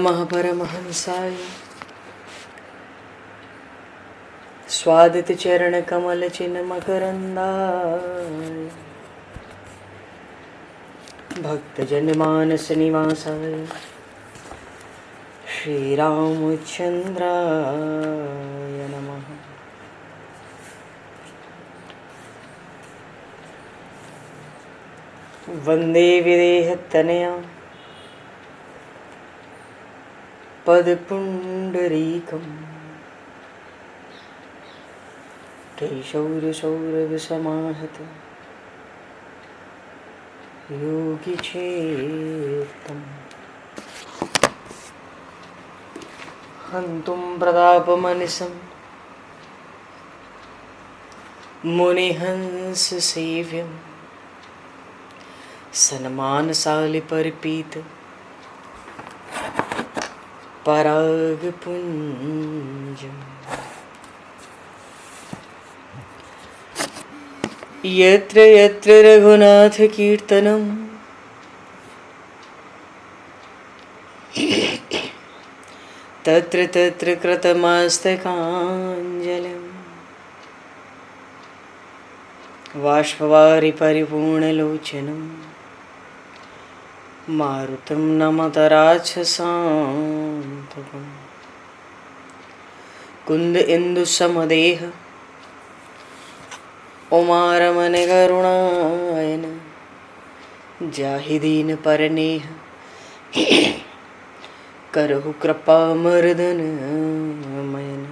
महापरमहंसाय स्वादित चरण कमल चिन्ह मकरंदाय भक्तजन मानस निवासाय श्री रामचंद्राय नमः। वंदे विदेहतनया पदपुंडरीकं केशौरसौरभसमाहत योगिचेतं हन्तुं प्रतापमनिशं मुनिहंससेव्यं सन्मानशालिपरिपीत परागपुञ्जम् यत्र यत्र रघुनाथकीर्तनं तत्र तत्र कृतमस्तकाञ्जलिं बाष्पवारि परिपूर्णलोचनं मारुतं नमत राक्षसान्तकं कुन्द इंदुसमदेह उमारमण करुणायन जाहि दीन परनेह करहु कृपा मर्दन मयन।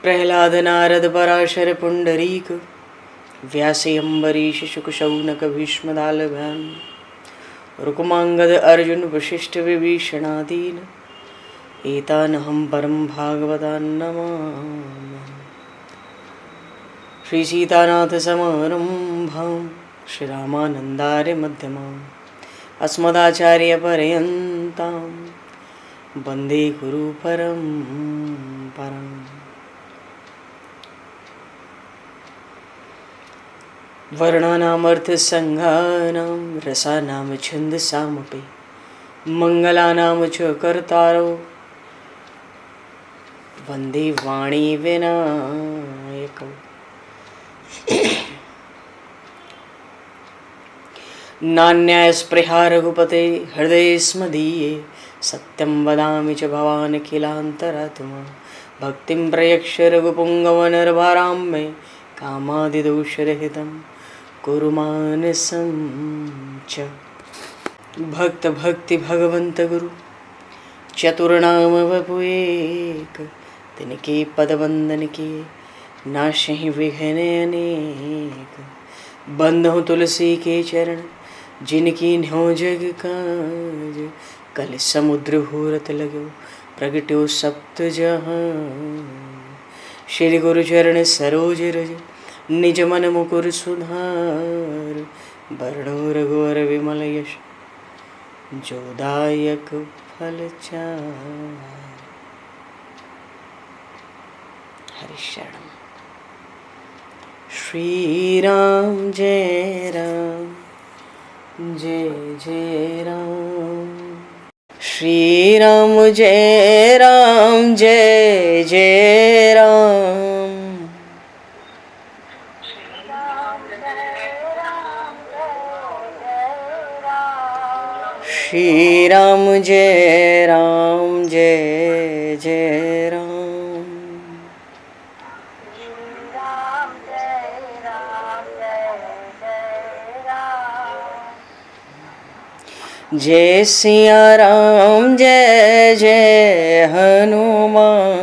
प्रहलाद नारद पराशर पुंडरीक व्यासे अम्बरीश शुक शौनक भीष्म दालभ्याम रुक्मांगद अर्जुन वशिष्ठ विभीषणादीन एतानहं परम भागवतान् नमामि। श्री सीतानाथ समारंभां श्री रामानन्दार्य मध्यमाम् अस्मदाचार्य पर्यन्तां वन्दे गुरु परम्पराम्। वर्णानामर्थसंज्ञानां रसानां छन्दसामपि मङ्गलानां च कर्तारो वन्दे वाणी विनायकौ। नान्यास्पृहा रघुपते हृदये स्मदीये सत्यं वदामि च भवान् किलान्तरात्मा भक्तिं प्रयक्ष रघुपुङ्गवनर्भारां मे कामादिदोषरहितं कुरु मानसं च। भक्त भक्ति भगवंत गुरु चतुर्नाम वपु एक तिनके पद वंदन के नाशहि विघ्न अनेक। बंधु तुलसी के चरण जिनकी न्यो जग काज कल समुद्र घोरत लगो प्रगट्यो सप्त जहां। श्री गुरु चरण सरोज रज निज मन मुकुर सुधार वर्णो रघुवर विमल यश जोदायक फलचार। हरिशरण श्री राम जय राम जय जय राम श्री राम जय राम जय जय राम श्री राम जय राम जय जय राम जय सिया राम जय जय हनुमान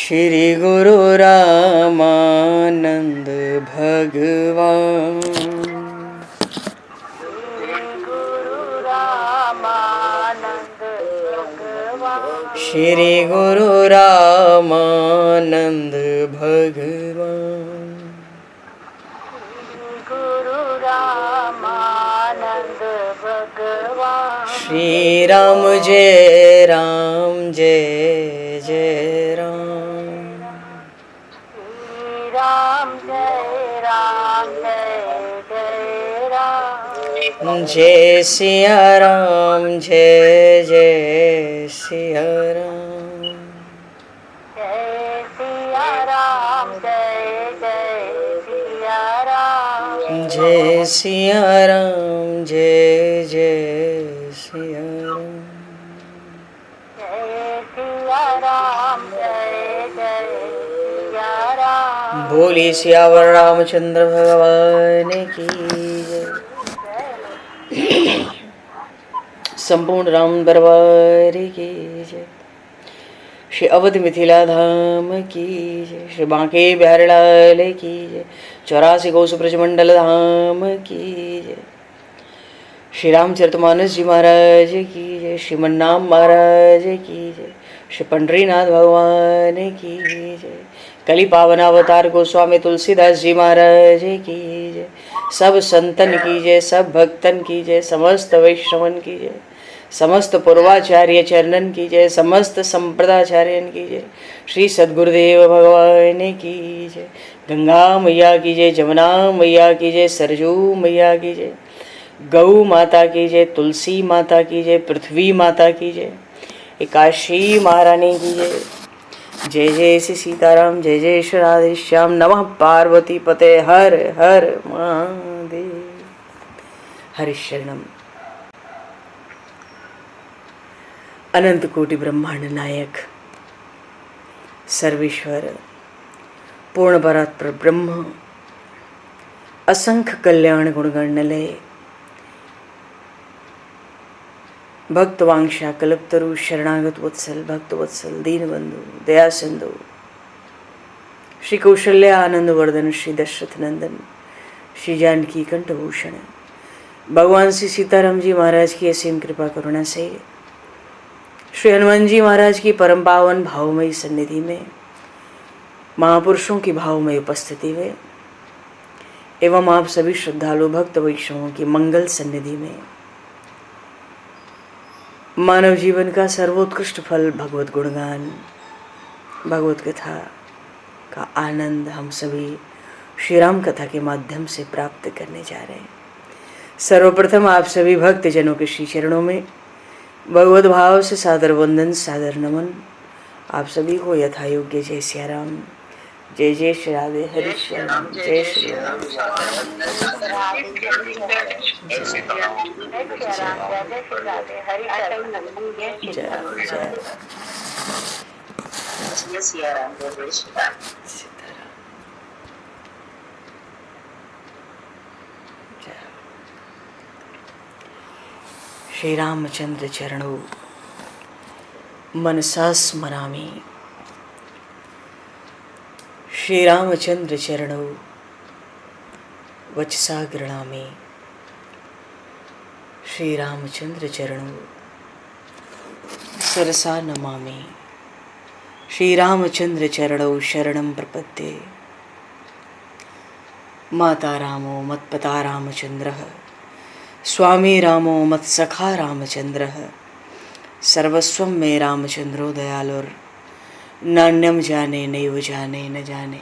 श्री गुरु रामानंद भगवान श्री गुरु रामानंद भगवान गुरु रामानंद श्री राम जय राम जय जय राम। श्री राम जय राम जय जय राम। जय सिया राम जय जय सिया राम। जय सिया राम जय जय सिया राम। जय सिया राम जय जय सिया राम। जय सिया राम जय जय सिया राम। बोली सियावर रामचंद्र भगवान की जय। संपूर्ण राम दरबार की जय। श्री अवध मिथिला धाम की जय। श्री बांके बिहारी लाल की जय। 84 कोस ब्रजमंडल धाम की जय। श्री रामचरितमानस जी महाराज की जय। श्रीमन्नाम महाराज की जय। श्री पंडरीनाथ भगवान की जय। कली पावन अवतार गोस्वामी तुलसीदास जी महाराज की जय। सब संतन की जय, सब भक्तन की जय, समस्त वैष्णवन की जय, समस्त पूर्वाचार्य चरणन की जय, समस्त संप्रदाचार्यन की जय। श्री सद्गुरुदेव भगवान की जय। गंगा मैया की जय, जमुना मैया की जय, सरजू मैया की जय, गौ माता की जय, तुलसी माता की जय, पृथ्वी माता की जय, एकाशी महारानी की जय। जय जय श्री सीताराम, जय जय श्री राधे श्याम। नमः पार्वती पते हर हर महादेव। हरिशरणम। अनंत कोटि ब्रह्मांड नायक सर्वेश्वर पूर्ण परात्पर ब्रह्म असंख्य कल्याण गुणगणलय भक्तवांक्षा कल्पतरु शरणागत वत्सल भक्तवत्सल दीनबंधु दया सिंधु श्री कौशल्या आनंद वर्धन श्री दशरथ नंदन श्री जानकी कंठभूषण भगवान श्री सीताराम जी महाराज की असीम कृपा करुणा से श्री हनुमान जी महाराज की परम पावन भावमयी सन्निधि में महापुरुषों की भावमयी उपस्थिति में एवं आप सभी श्रद्धालु भक्त वैष्णवों की मंगल सन्निधि में मानव जीवन का सर्वोत्कृष्ट फल भगवत गुणगान भगवत कथा का आनंद हम सभी श्री राम कथा के माध्यम से प्राप्त करने जा रहे हैं। सर्वप्रथम आप सभी भक्त जनों के श्री चरणों में भगवत भाव से सादर वंदन सादर नमन। आप सभी को यथा योग्य जय सिया राम, जय जय श्री राधे हरि श्याम, जय श्री राम। श्री रामचंद्र चरणों मनसा स्मरामि। श्री रामचंद्र चरणों वचसा गृणामि। श्री रामचंद्र चरणों सरसा नमामि। श्री रामचंद्र चरणों शरणं प्रपद्ये। माता रामो मत्पता रामचंद्रः, स्वामी रामो मत्सखा रामचंद्रः, सर्वस्वं मे रामचंद्रो दयालुर, नान्यम जाने नैव जाने न जाने।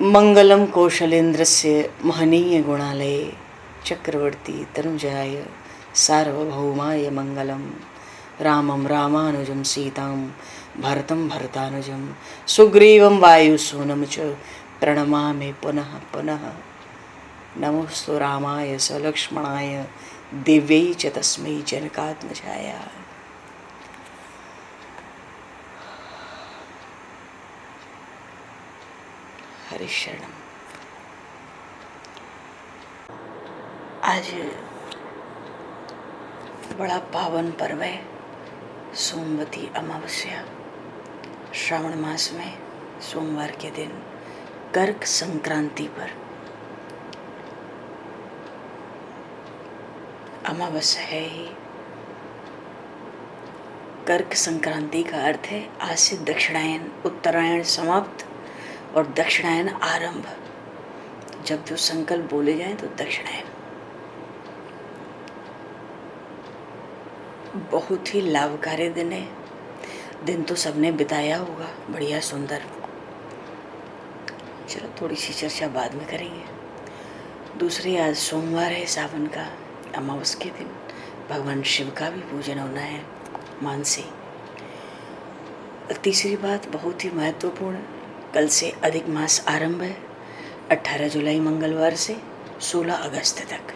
मंगलम कौशलेन्द्रस्य महनीय गुणालये चक्रवर्ती तनुजाय सार्वभौमाय मंगलम। रामं रामानुजं सीतां भरतं भरतानुजं सुग्रीवं वायुसूनं च प्रणमामि पुनः पुनः। नमोस्तु रामाय सलक्ष्मणाय दिव्यै च तस्मै जनकात्मजाय। हरिशरणम। आज बड़ा पावन पर्व है, सोमवती अमावस्या। श्रावण मास में सोमवार के दिन कर्क संक्रांति पर अमावस्या है ही। कर्क संक्रांति का अर्थ है आज से दक्षिणायन, उत्तरायण समाप्त और दक्षिणायन आरंभ। जब जो संकल्प बोले जाएं तो दक्षिणाएं। बहुत ही लाभकारी दिन है। दिन तो सबने बिताया होगा, बढ़िया सुंदर। चलो थोड़ी सी चर्चा बाद में करेंगे। दूसरी, आज सोमवार है, सावन का अमावस के दिन भगवान शिव का भी पूजन होना है मान से। तीसरी बात बहुत ही महत्वपूर्ण, कल से अधिक मास आरंभ है, 18 जुलाई मंगलवार से 16 अगस्त तक।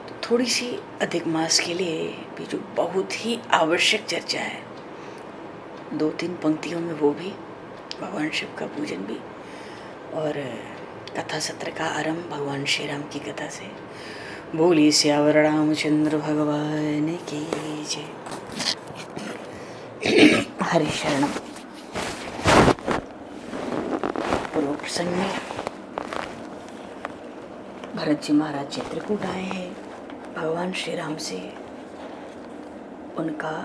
तो थोड़ी सी अधिक मास के लिए भी जो बहुत ही आवश्यक चर्चा है, 2-3 पंक्तियों में वो भी, भगवान शिव का पूजन भी, और कथा सत्र का आरंभ भगवान श्री राम की कथा से। बोली सियावर रामचंद्र भगवान की जय। हरि शरणम। पूर्व प्रसंग में भरत जी महाराज चित्रकूट आए हैं, भगवान श्री राम से उनका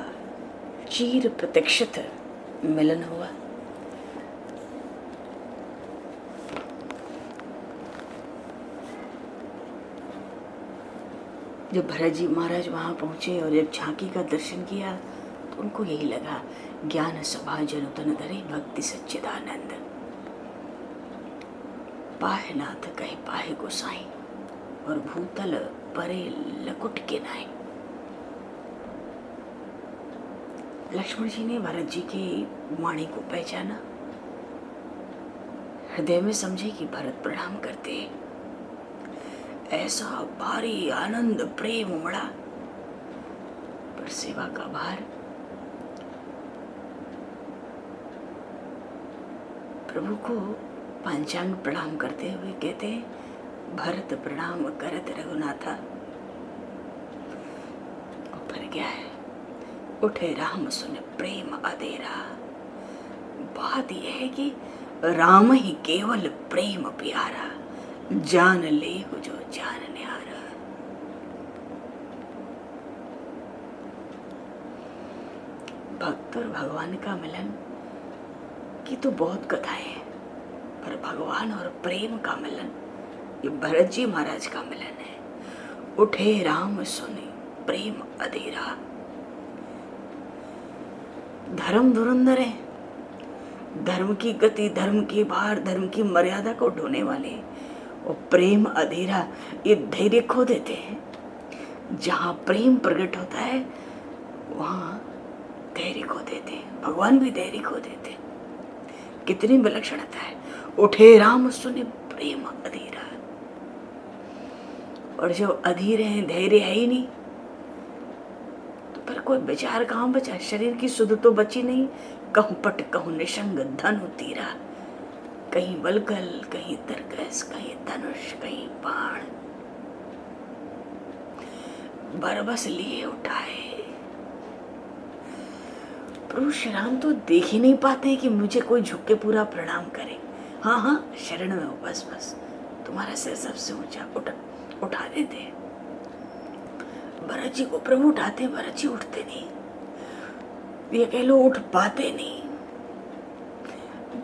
चिर प्रतीक्षित मिलन हुआ। जब भरत जी महाराज वहाँ पहुँचे और जब झांकी का दर्शन किया तो उनको यही लगा, ज्ञान सभा जनुतन धरे भक्ति सच्चिदानंद, पाहे नाथ कहे पाहे गोसाई, और भूतल परे लकुट के नाई। लक्ष्मण जी ने भरत जी की वाणी को पहचाना, हृदय में समझे कि भरत प्रणाम करते। ऐसा भारी आनंद प्रेम उमड़ा, पर सेवा का भार। प्रभु को पंचांग प्रणाम करते हुए कहते, भरत प्रणाम करत रघुनाथा। और फिर क्या है, उठे राम सुन प्रेम अधेरा। बात यह है कि राम ही केवल प्रेम प्यारा, जान ले हो जो जान न्यारा। भक्त और भगवान का मिलन की तो बहुत कथाएं हैं, पर भगवान और प्रेम का मिलन ये भरत जी महाराज का मिलन है। उठे राम सुने प्रेम अधेरा। धर्म धुरंधर है, धर्म की गति, धर्म की भार, धर्म की मर्यादा को ढोने वाले, और प्रेम अधेरा ये धैर्य खो देते हैं। जहाँ प्रेम प्रकट होता है वहाँ धैर्य खो देते हैं, भगवान भी धैर्य खो देते हैं। कितनी विलक्षणता है, उठे राम सुने प्रेम अधीरा। और जो अधीर है, धैर्य है ही नहीं, तो पर कोई विचार कहाँ बचा, शरीर की सुध तो बची नहीं। कहूँ पट कहूँ निशंग धनु तीरा, कहीं बलगल कहीं तरकस, कहीं धनुष कहीं बाण, बरबस लिए उठाए। प्रभु श्री राम तो देख ही नहीं पाते कि मुझे कोई झुक के पूरा प्रणाम करे। हाँ हाँ शरण में हो, बस बस तुम्हारा सिर सबसे ऊंचा, उठा देते। भरत जी को प्रभु उठाते, भरत जी उठते नहीं, ये कह लो उठ पाते नहीं।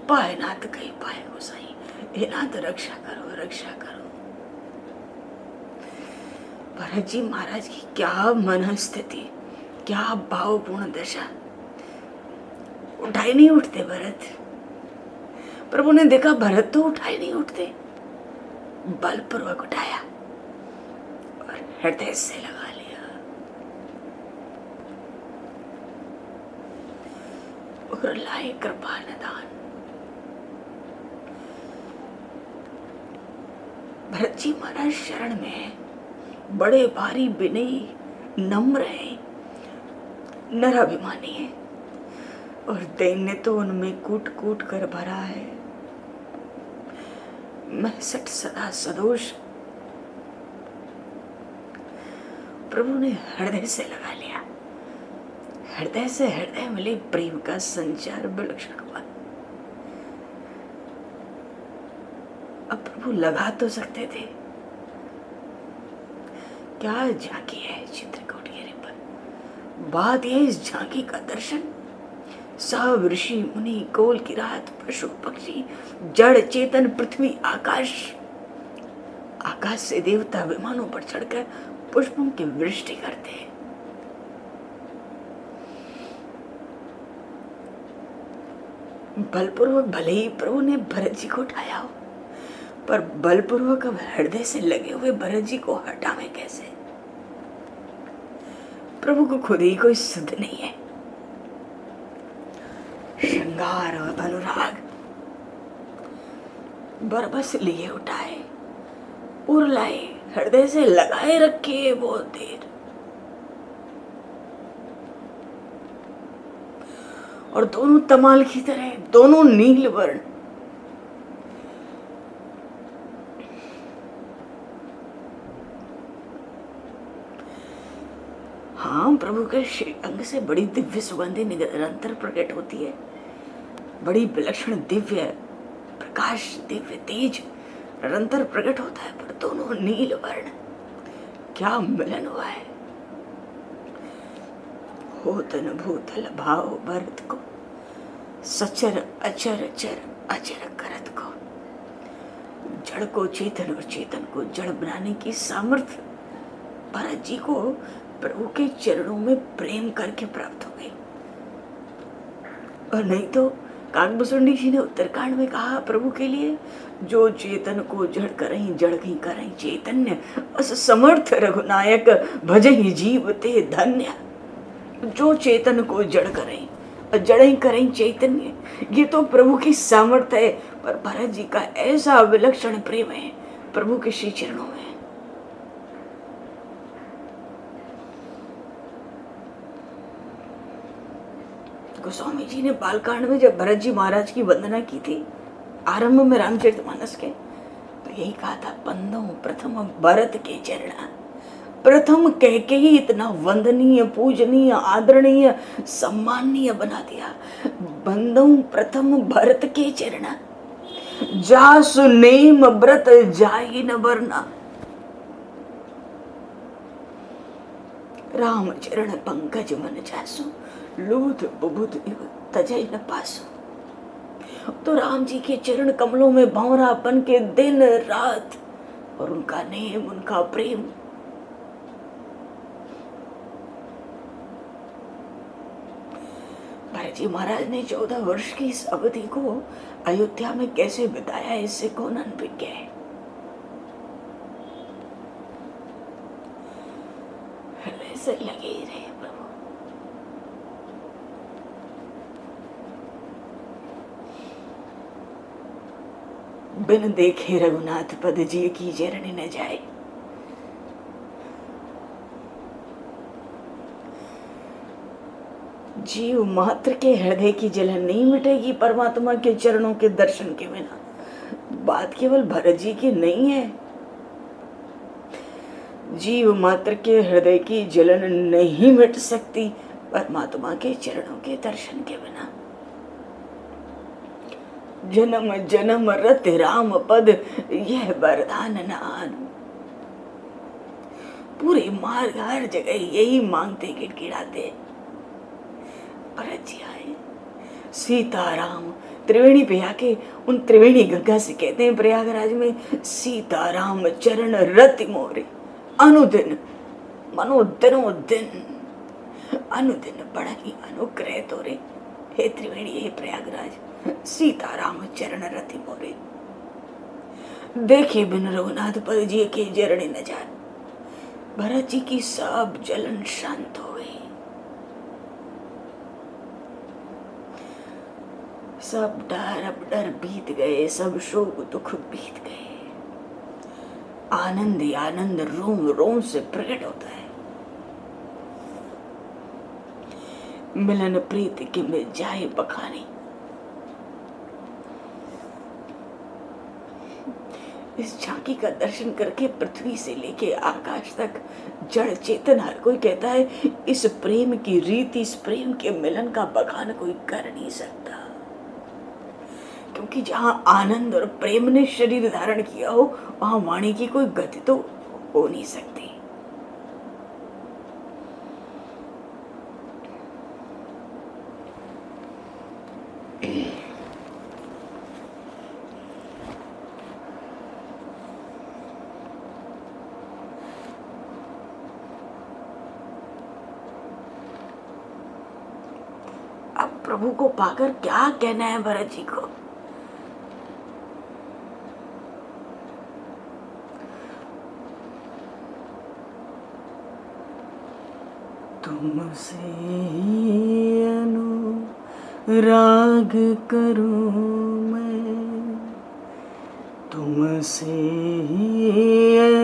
पाए नाथ कहीं पाए गोसाई, हे नाथ रक्षा करो रक्षा करो। भरत जी महाराज की क्या मन स्थिति, क्या भावपूर्ण दशा। उठाए नहीं उठते भरत। प्रभु ने देखा भरत तो उठाए नहीं उठते, बलपूर्वक उठाया और हृदय से लगा लिया और लाए कृपा निदान। भरत जी महाराज शरण में है, बड़े भारी विनयी नम्र है, नराभिमानी है, और दैन्य तो उनमें कूट कूट कर भरा है। महसट सदा सदोष। प्रभु ने हृदय से लगा लिया, हृदय से हृदय मिले प्रेम का संचार विलक्षण हुआ। अब प्रभु लगा तो सकते थे, क्या झांकी है चित्रकूट गिरी पर। बात यह इस झांकी का दर्शन सब ऋषि मुनि कोल किरात पशु पक्षी जड़ चेतन पृथ्वी आकाश, आकाश से देवता विमानों पर चढ़कर पुष्पों की वृष्टि करते हैं। बलपूर्वक भले ही प्रभु ने भरत जी को उठाया हो, पर बलपूर्वक अब हृदय से लगे हुए भरत जी को हटावे कैसे? प्रभु को खुद ही कोई सुध नहीं है। श्रृंगार और अनुराग बरबस लिए उठाए, उरलाए, हृदय से लगाए रखे बहुत देर, और दोनों तमाल की तरह, दोनों नील वर्ण। हाँ, प्रभु के अंग से बड़ी दिव्य सुगंधि निरंतर प्रकट होती है, बड़ी विलक्षण दिव्य प्रकाश, दिव्य तेज निरंतर प्रकट होता है, पर दोनों नील वर्ण। क्या मिलन हुआ है! हो तन भूतल भाव भरत को, सचर अचर चर अचर करत को। जड़ को चेतन और चेतन को जड़ बनाने की सामर्थ्य भरत जी को प्रभु के चरणों में प्रेम करके प्राप्त हो गई। और नहीं तो काकभूषुंडी जी ने उत्तरकांड में कहा प्रभु के लिए, जो चेतन को जड़ करहीं जड़ ही करहीं चैतन्य, अस समर्थ रघुनायक भजहि जीव ते धन्य। जो चेतन को जड़ करें और जड़ ही करें चैतन्य, ये तो प्रभु की सामर्थ्य है। पर भरत जी का ऐसा विलक्षण प्रेम है प्रभु के श्री चरणों में। गोस्वामी जी ने बालकांड में जब भरत जी महाराज की वंदना की थी, आरंभ में रामचरितमानस के, तो यही कहा था, बंदो प्रथम भरत के चरणा। प्रथम कह के ही इतना वंदनीय, पूजनीय, आदरणीय, सम्माननीय बना दिया। बंदो प्रथम भरत के चरणा, जासु नेम व्रत जाहि न वरना। राम चरण पंकज मन जासु, लूथ बुबुध इव तजय न पासु। तो राम जी के चरण कमलों में भंवरा बन के दिन रात, और उनका नेम, उनका प्रेम। भरत जी महाराज ने 14 वर्ष की इस अवधि को अयोध्या में कैसे बिताया, इससे कौन अनभिज्ञ है। हृदय से लगे ही रहे प्रभु। बिन देखे रघुनाथ पद जी की जरनी न जाए। जीव मात्र के हृदय की जलन नहीं मिटेगी परमात्मा के चरणों के दर्शन के बिना। बात केवल भरत जी की नहीं है। जीव मात्र के हृदय की जलन नहीं मिट सकती परमात्मा के चरणों के दर्शन के बिना। जन्म जन्म रत राम पद यह वरदान न आनु। पूरे मार्ग हर जगह यही मांगते गिड़गिड़ाते भरत जी आए। सीताराम त्रिवेणी पे आके उन त्रिवेणी गंगा से कहते हैं प्रयागराज में, सीताराम चरण रति मोरे अनुदिन मनोदिनो दिन, अनुदिन बड़ा ही अनुग्रह तोरे। हे त्रिवेणी, हे प्रयागराज, सीताराम चरण रति मोरे। देखे बिन रघुनाथ पद जी के जरने न जाए। भरत जी की सब जलन शांत हो गई। सब डर अब डर बीत गए, सब शोक दुख बीत गए। आनंद ही आनंद रोम रोम से प्रकट होता है। मिलन प्रीत के में जाए बखानी। इस झांकी का दर्शन करके पृथ्वी से लेके आकाश तक जड़ चेतन हर कोई कहता है, इस प्रेम की रीति, इस प्रेम के मिलन का बखान कोई कर नहीं सकता। क्योंकि जहां आनंद और प्रेम ने शरीर धारण किया हो, वहां वाणी की कोई गति तो हो नहीं सकती। अब प्रभु को पाकर क्या कहना है भरत जी को? तुमसे अनुराग करूं मैं, तुमसे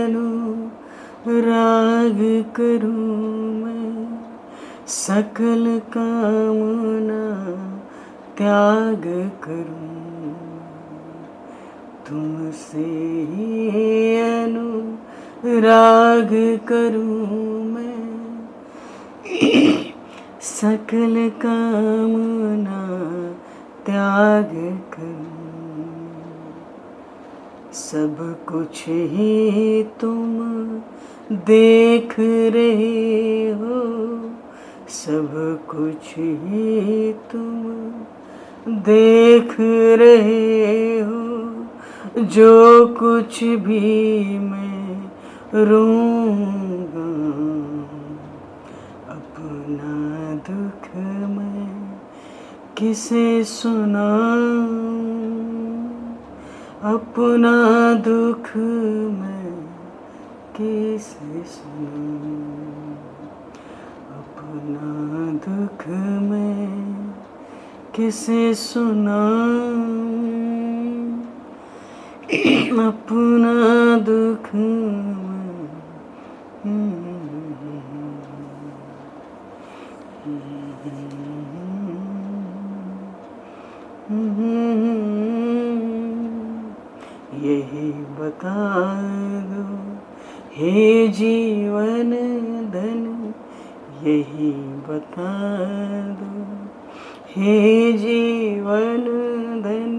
अनुराग करूं मैं, सकल कामना त्याग करूं, तुमसे अनुराग करूं मैं, सकल कामना त्याग करूं, सब कुछ ही तुम देख रहे हो, सब कुछ ही तुम देख रहे हो, जो कुछ भी मैं रोऊंगा, अपना दुख मैं किसे सुनाऊं, अपना दुख मैं किसे सुनाऊं, अपना दुख मैं किसे सुनाऊं, अपना दुख यही बता दो हे जीवन धन, यही बता दो हे जीवन धन,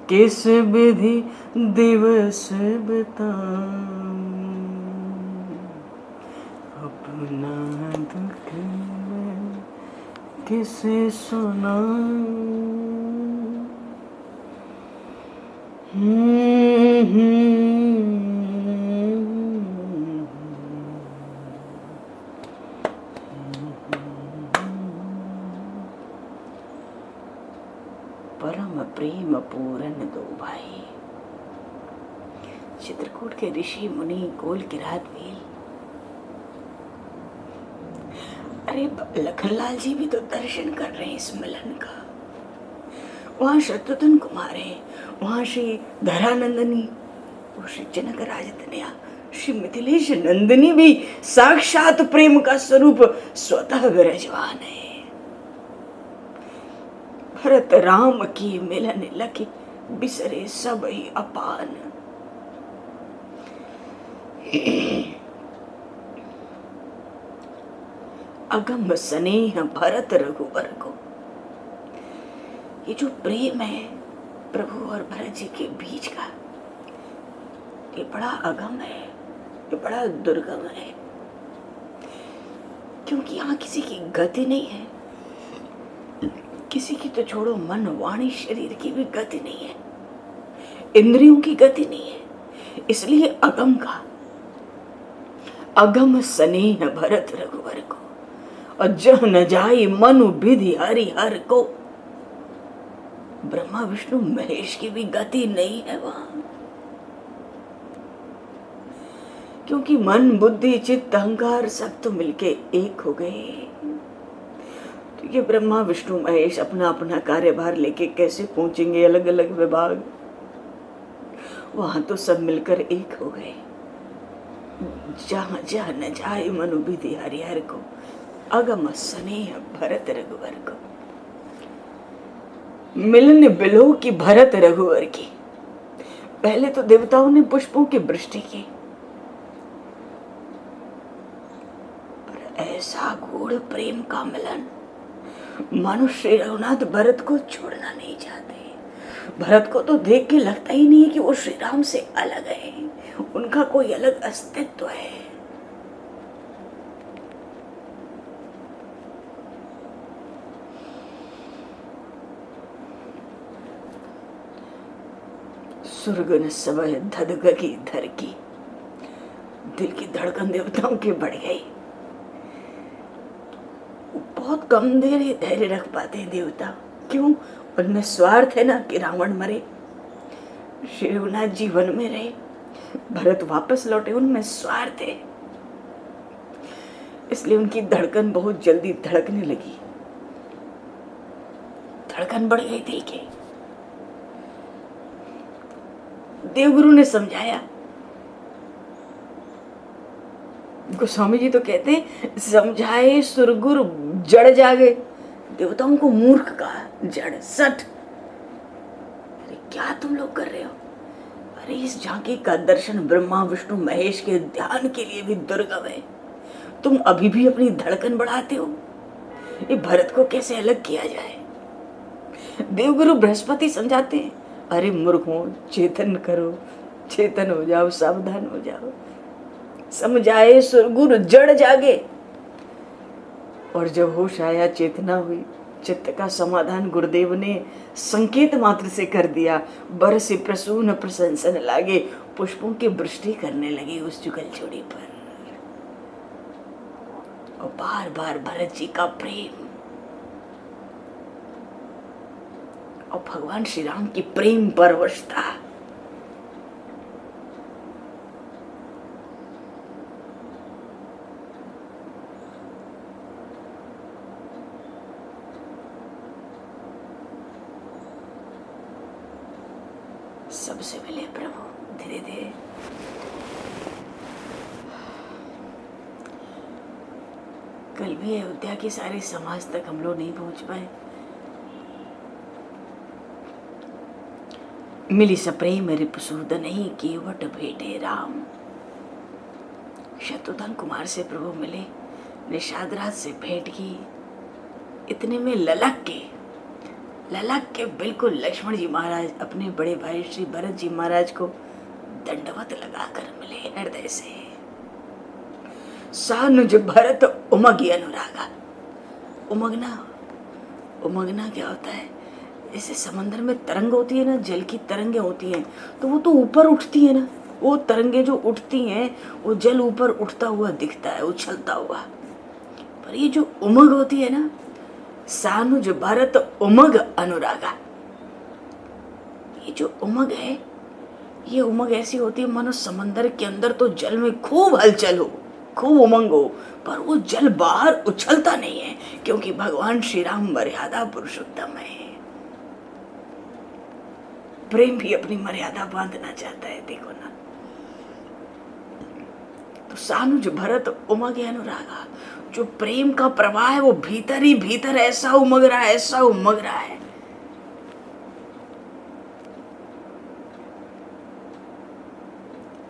किस विधि दिवस बताऊं, अपना दुख मैं किसे सुनाऊं। परम प्रेम पूरन दो भाई, चित्रकूट के ऋषि मुनि गोल किरात वेल। अरे लखनलाल जी भी तो दर्शन कर रहे हैं इस मिलन का। वहां शत्रुघ्न कुमार है, वहां श्री धरानंदनी, वो श्री जनक राजतनया, श्री मिथिलेश नंदिनी भी साक्षात प्रेम का स्वरूप स्वतः विराजमान है। भरत राम की मिलन लखी, बिसरे सब ही अपान। अगम स्नेह भरत रघुवर को, ये जो प्रेम है प्रभु और भरत जी के बीच का, ये बड़ा अगम है, ये बड़ा दुर्गम है, क्योंकि यहाँ किसी की गति नहीं है, किसी की तो छोड़ो, मन वाणी शरीर की भी गति नहीं है, इंद्रियों की गति नहीं है, इसलिए अगम का। अगम स्नेह भरत रघुवर को, और जह न जाई मनु विधि हरिहर को। ब्रह्मा विष्णु महेश की भी गति नहीं है वहां, क्योंकि मन बुद्धि चित्त अहंकार सब तो मिलके एक हो गए। तो ये ब्रह्मा विष्णु महेश अपना अपना कार्यभार लेके कैसे पहुंचेंगे, अलग अलग विभाग, वहां तो सब मिलकर एक हो गए। जहां जहां न जाए मनु विधि हरिहर को, अगम स्नेह भरत रघुवर को। मिलन बिलो की भरत रघुवर की। पहले तो देवताओं ने पुष्पों की वृष्टि की, पर ऐसा गूढ़ प्रेम का मिलन मनुष्य रघुनाथ भरत को छोड़ना नहीं चाहते। भरत को तो देख के लगता ही नहीं है कि वो श्री राम से अलग है, उनका कोई अलग अस्तित्व है। सुरगन समय धधक की धर की, दिल की धड़कन देवताओं की बढ़ गई। बहुत कम देर ही धैर्य रख पाते हैं देवता। क्यों? उनमें स्वार्थ है ना कि रावण मरे, श्री रघुनाथ जी वन में रहे, भरत वापस लौटे, उनमें स्वार्थ है। इसलिए उनकी धड़कन बहुत जल्दी धड़कने लगी, धड़कन बढ़ गई दिल की। देवगुरु ने समझाया। गोस्वामी जी तो कहते हैं समझाए सुरगुरु जड़ जागे, देवताओं को मूर्ख कहा, जड़ सठ। अरे क्या तुम लोग कर रहे हो? अरे इस झांकी का दर्शन ब्रह्मा विष्णु महेश के ध्यान के लिए भी दुर्गम है, तुम अभी भी अपनी धड़कन बढ़ाते हो। ये भरत को कैसे अलग किया जाए? देवगुरु बृहस्पति समझाते हैं, अरे मूर्खों चेतन करो, चेतन हो जाओ, सावधान हो जाओ। समझाए सुरगुरु जड़ जागे। और जब होश आया, चेतना हुई, चित्त का समाधान गुरुदेव ने संकेत मात्र से कर दिया। बरसे प्रसून प्रशंसन लागे, पुष्पों की वृष्टि करने लगे उस जुगल जोड़ी पर। और बार बार भरत जी का प्रेम और भगवान श्री राम की प्रेम परवशता। सबसे मिले प्रभु धीरे धीरे। कल भी अयोध्या के सारे समाज तक हम लोग नहीं पहुंच पाए। मिली सप्रेम रिपुसूद नहीं केवट भेटे राम। शत्रुघ्न कुमार से प्रभु मिले, निषाद राज से भेंट की। इतने में ललक के बिल्कुल लक्ष्मण जी महाराज अपने बड़े भाई श्री भरत जी महाराज को दंडवत लगाकर मिले हृदय से। सानुज भरत उमगी अनुरागा। उमगना क्या होता है? जैसे समंदर में तरंग होती है ना, जल की तरंगे होती हैं, तो वो तो ऊपर उठती है ना, वो तरंगे जो उठती हैं वो जल ऊपर उठता हुआ दिखता है, उछलता हुआ। पर ये जो उमग होती है ना, सानुज भरत उमग अनुरागा, ये जो उमग है, ये उमग ऐसी होती है मानो समंदर के अंदर तो जल में खूब हलचल हो, खूब उमंग हो, पर वो जल बाहर उछलता नहीं है, क्योंकि भगवान श्री राम मर्यादा पुरुषोत्तम है। प्रेम भी अपनी मर्यादा बांधना चाहता है, देखो ना। तो सानुज भरत उमग अनुरागा, जो प्रेम का प्रवाह है वो भीतर ही भीतर ऐसा उमग रहा है, ऐसा उमग रहा है।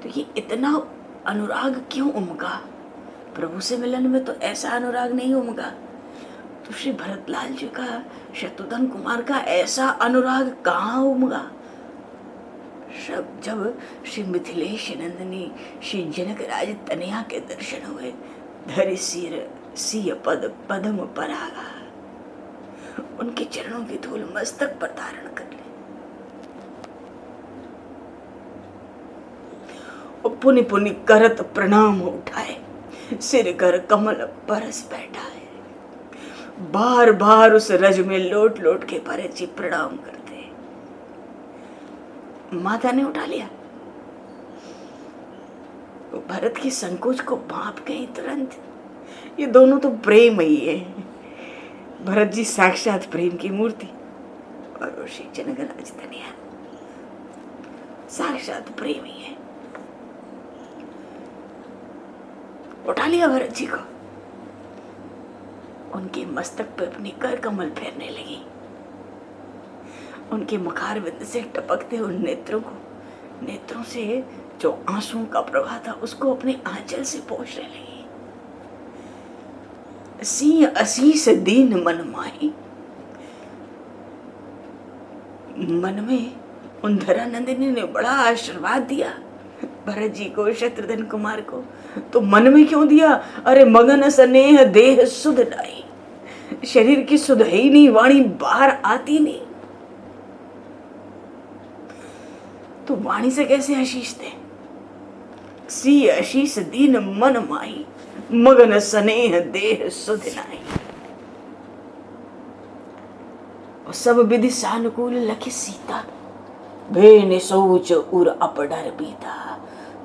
तो ये इतना अनुराग क्यों उमगा? प्रभु से मिलन में तो ऐसा अनुराग नहीं उमगा। तो श्री भरतलाल जी का, शत्रुघ्न कुमार का ऐसा अनुराग कहाँ उमगा? जब श्री मिथिलेश नंदिनी श्री जनक राज तनया के दर्शन हुए, धरि सिर सिय पद पदम परागा, उनके चरणों की धूल मस्तक पर धारण कर ली। और पुनि पुनि करत प्रणाम उठाए, सिर कर कमल परस बैठा है। बार बार उस रज में लोट लोट के भरत जी प्रणाम करते। माता ने उठा लिया। भरत की संकोच को भाप गई तुरंत। ये दोनों तो प्रेम ही है। भरत जी साक्षात प्रेम की मूर्ति और श्री जनकराज तनया साक्षात प्रेम ही है। उठा लिया भरत जी को, उनके मस्तक पे अपनी कर कमल फेरने लगी। उनके मुखारविंद से टपकते उन नेत्रों से जो आंसुओं का प्रवाह था उसको अपने आंचल से पोंछने लगी। सी असीस दीन मन माही, मन में उन नंदिनी ने बड़ा आशीर्वाद दिया भरत जी को, शत्रुघ्न कुमार को। तो मन में क्यों दिया? अरे मगन स्नेह देह सुध नाई, शरीर की सुध ही नहीं, वाणी बाहर आती नहीं। तो वाणी से कैसे आशीष दे? सी आशीष दीन मन माही, मगन स्नेह देह सुध नाई। और सब विधि सानुकूल लखी सीता, भेन सोच उर अपडर बीता।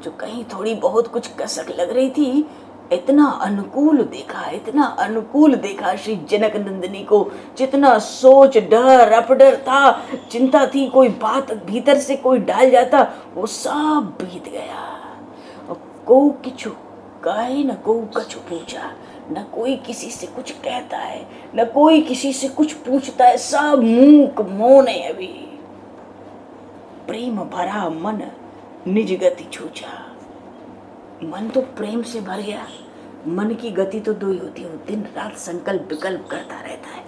जो कहीं थोड़ी बहुत कुछ कसक लग रही थी, इतना अनुकूल देखा, इतना अनुकूल देखा श्री जनक नंदिनी को। जितना सोच डर अपडर था, चिंता थी, कोई बात भीतर से कोई डाल जाता, वो सब बीत गया। और को किछु कहे न को कछु पूछा, न कोई किसी से कुछ कहता है, न कोई किसी से कुछ पूछता है, सब मूक मौन है। अभी प्रेम भरा मन निज गति छूचा। मन तो प्रेम से भर गया। मन की गति तो दो ही होती है, वो दिन रात संकल्प विकल्प करता रहता है।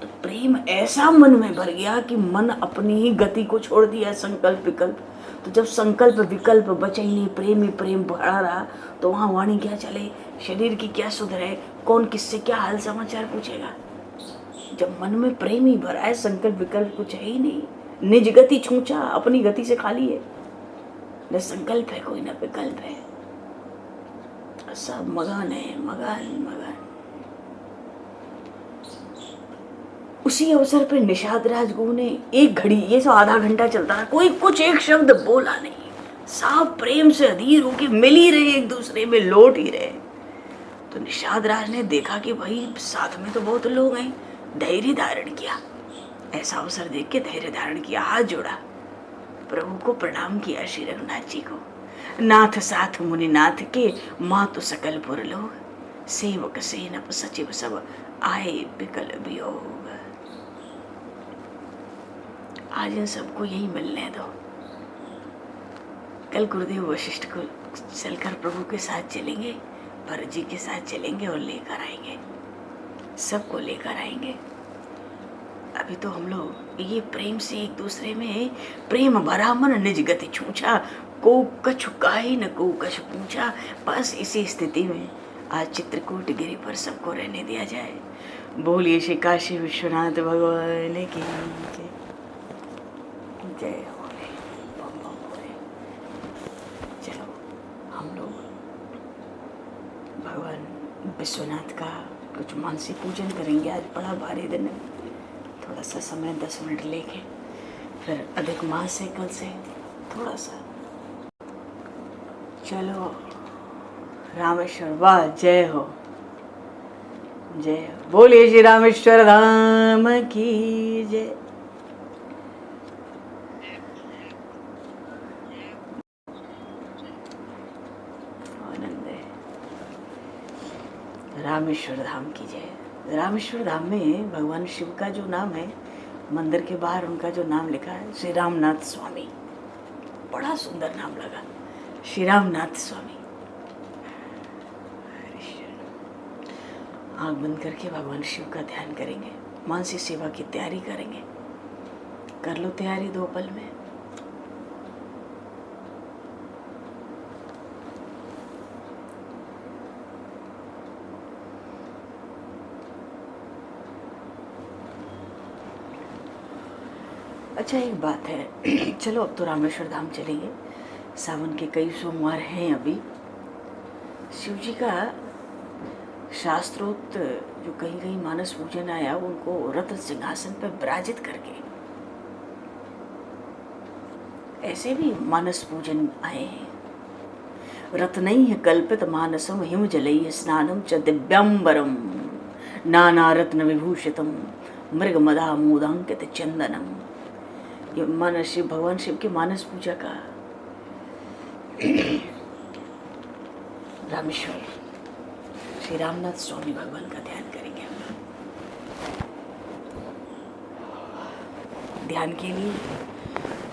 तो प्रेम ऐसा मन में भर गया कि मन अपनी ही गति को छोड़ दिया, संकल्प विकल्प। तो जब संकल्प विकल्प बचे ही नहीं, प्रेम ही प्रेम भरा रहा, तो वहाँ वाणी क्या चले, शरीर की क्या सुधरे, कौन किससे क्या हाल समाचार पूछेगा। जब मन में प्रेम ही भरा है, संकल्प विकल्प कुछ है ही नहीं, निज गति छूचा, अपनी गति से खाली है, न संकल्प है कोई, न विकल्प है, सब मगन है, मगन मगन। उसी अवसर पे निषाद राजगुरु ने एक घड़ी, ये सब आधा घंटा चलता रहा, कोई कुछ एक शब्द बोला नहीं। सब प्रेम से अधीर होके मिल ही रहे, एक दूसरे में लौट ही रहे। तो निषाद राज ने देखा कि भाई साथ में तो बहुत लोग हैं, धैर्य धारण किया। ऐसा अवसर देख के धैर्य धारण किया, हाथ जोड़ा, प्रभु को प्रणाम किया, श्री रघुनाथ जी को। नाथ साथ मुनिनाथ के, माँ तो सकल पुर लोग, सेवक सेनप सचिव सब आए बिकल वियोग। आज इन सबको यही मिलने दो। कल गुरुदेव वशिष्ठ को चलकर प्रभु के साथ चलेंगे, भरत जी के साथ चलेंगे और लेकर आएंगे, सबको लेकर आएंगे। अभी तो हम लोग ये प्रेम से एक दूसरे में, प्रेम भरा मन निज गति छूछा, को कछु काहे न को कछु पूछा। बस इसी स्थिति में आज चित्रकूट गिरी पर सबको रहने दिया जाए। बोलिए श्री काशी विश्वनाथ भगवान की जय। जय हो। चलो हम लोग भगवान विश्वनाथ का कुछ मानसिक पूजन करेंगे। आज बड़ा भारी दिन है, थोड़ा सा समय 10 मिनट लेके, फिर अधिक मास है कल से, थोड़ा सा चलो। रामेश्वर वाह, जय हो, जय हो। बोलिए श्री रामेश्वर धाम की जय। आनंद है। रामेश्वर धाम की जय। रामेश्वर धाम में भगवान शिव का जो नाम है, मंदिर के बाहर उनका जो नाम लिखा है, श्री रामनाथ स्वामी, बड़ा सुंदर नाम लगा, श्री रामनाथ स्वामी। आँख बंद करके भगवान शिव का ध्यान करेंगे, मानसिक सेवा की तैयारी करेंगे। कर लो तैयारी 2 पल में। अच्छा एक बात है, चलो अब तो रामेश्वर धाम चलेंगे। सावन के कई सोमवार हैं अभी। शिव जी का शास्त्रोक्त जो कहीं कहीं मानस पूजन आया, उनको रत्न सिंहासन पर विराजित करके, ऐसे भी मानस पूजन आए हैं। रत्नैः कल्पित मानसम हिम जलैः स्नानम च दिव्यांबरम नाना रत्न विभूषितम मृग मदा मोदांकित चंदनम। ये मानस शिव, भगवान शिव के मानस पूजा का रामेश्वर श्री रामनाथ स्वामी भगवान का ध्यान करेंगे हम लोग। ध्यान के लिए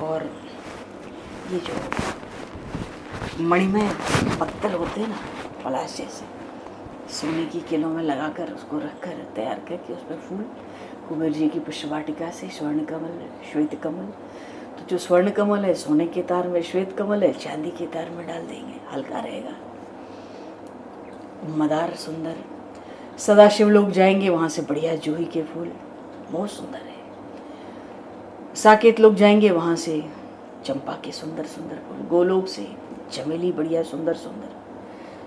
और ये जो मणिमय पत्थर होते हैं ना, पलाश जैसे, सोने की किलों में लगाकर उसको रखकर तैयार करके उस पर फूल, कुबेर जी की पुष्पवाटिका से स्वर्ण कमल, श्वेत कमल। तो जो स्वर्ण कमल है सोने के तार में, श्वेत कमल है चांदी के तार में डाल देंगे, हल्का रहेगा, मदार सुंदर। सदाशिव लोग जाएंगे वहाँ से बढ़िया जूही के फूल, बहुत सुंदर है। साकेत लोग जाएंगे वहाँ से चंपा के सुंदर सुंदर फूल, गोलोक से चमेली बढ़िया सुंदर सुंदर,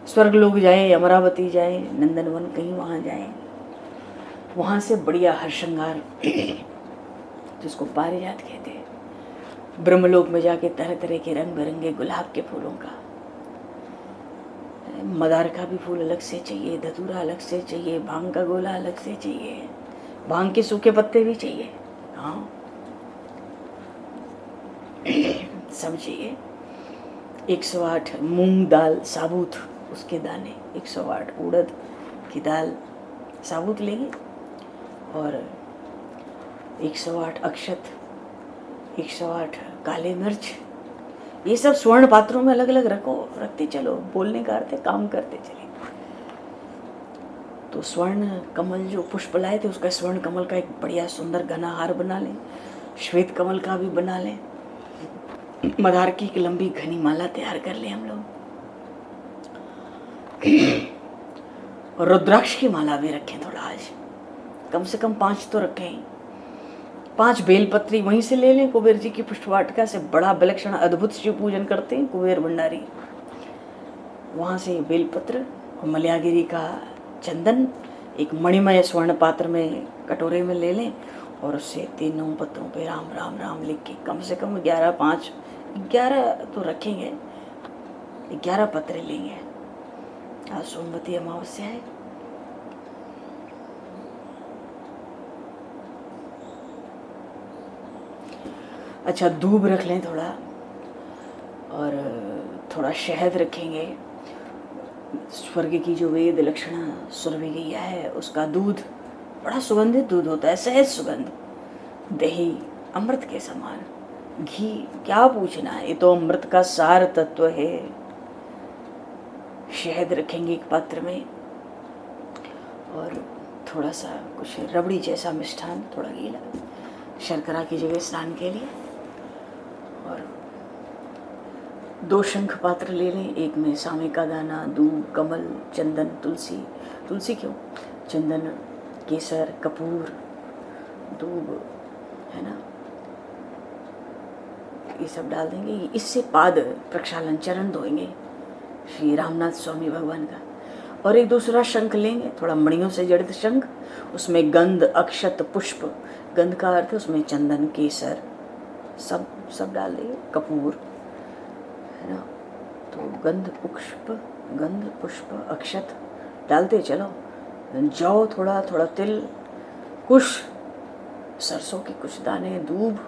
स्वर्ग लोग जाएं, अमरावती जाएं, नंदनवन कहीं वहाँ जाएं, वहाँ से बढ़िया हर श्रृंगार जिसको पारिजात कहते हैं, ब्रह्मलोक में जाके तरह तरह के रंग बिरंगे गुलाब के फूलों का, मदार का भी फूल अलग से चाहिए, धतूरा अलग से चाहिए, भांग का गोला अलग से चाहिए, भांग के सूखे पत्ते भी चाहिए, हाँ सब चाहिए। 108 मूंग दाल साबुत उसके दाने, 108 उड़द की दाल साबुत लेंगे और 108 अक्षत, 108 काले मिर्च, ये सब स्वर्ण पात्रों में अलग अलग रखते चलो, बोलने का अर्थ है काम करते चले। तो स्वर्ण कमल जो पुष्प लाए थे उसका स्वर्ण कमल का एक बढ़िया सुंदर घना हार बना लें, श्वेत कमल का भी बना लें, मदार की एक लंबी घनी माला तैयार कर लें हम लोग, और रुद्राक्ष की माला भी रखें थोड़ा, आज कम से कम 5 तो रखें, 5 बेलपत्री वहीं से ले लें, कुबेर जी की पुष्पवाटिका से बड़ा विलक्षण अद्भुत शिव पूजन करते हैं कुबेर भंडारी, वहाँ से बेलपत्र और मलयागिरी का चंदन एक मणिमय स्वर्ण पात्र में कटोरे में ले लें और उससे 3 पत्रों पे राम राम राम लिख के कम से कम 11 तो रखेंगे, 11 पत्र लेंगे। आज सोमवती अमावस्या है, अच्छा दूब रख लें थोड़ा, और थोड़ा शहद रखेंगे, स्वर्ग की जो वेद लक्षणा सुरभि गैया है उसका दूध, बड़ा सुगंधित दूध होता है, सहज सुगंध, दही अमृत के समान, घी क्या पूछना है, ये तो अमृत का सार तत्व है। शहद रखेंगे एक पात्र में और थोड़ा सा कुछ रबड़ी जैसा मिष्ठान, थोड़ा गीला, शर्करा की जगह स्नान के लिए, और 2 शंख पात्र ले लें, एक में सामे का दाना, दूब, कमल, चंदन, तुलसी, तुलसी क्यों, चंदन, केसर, कपूर, दूब है ना, ये सब डाल देंगे। इससे पाद प्रक्षालन, चरण धोएंगे श्री रामनाथ स्वामी भगवान का, और एक दूसरा शंख लेंगे, थोड़ा मणियों से जड़ित शंख, उसमें गंध, अक्षत, पुष्प, गंध का अर्थ उसमें चंदन, केसर सब डाल देंगे, कपूर है ना, तो गंध पुष्प अक्षत डालते चलो, जौ थोड़ा थोड़ा, तिल, कुश, सरसों के कुछ दाने, दूब,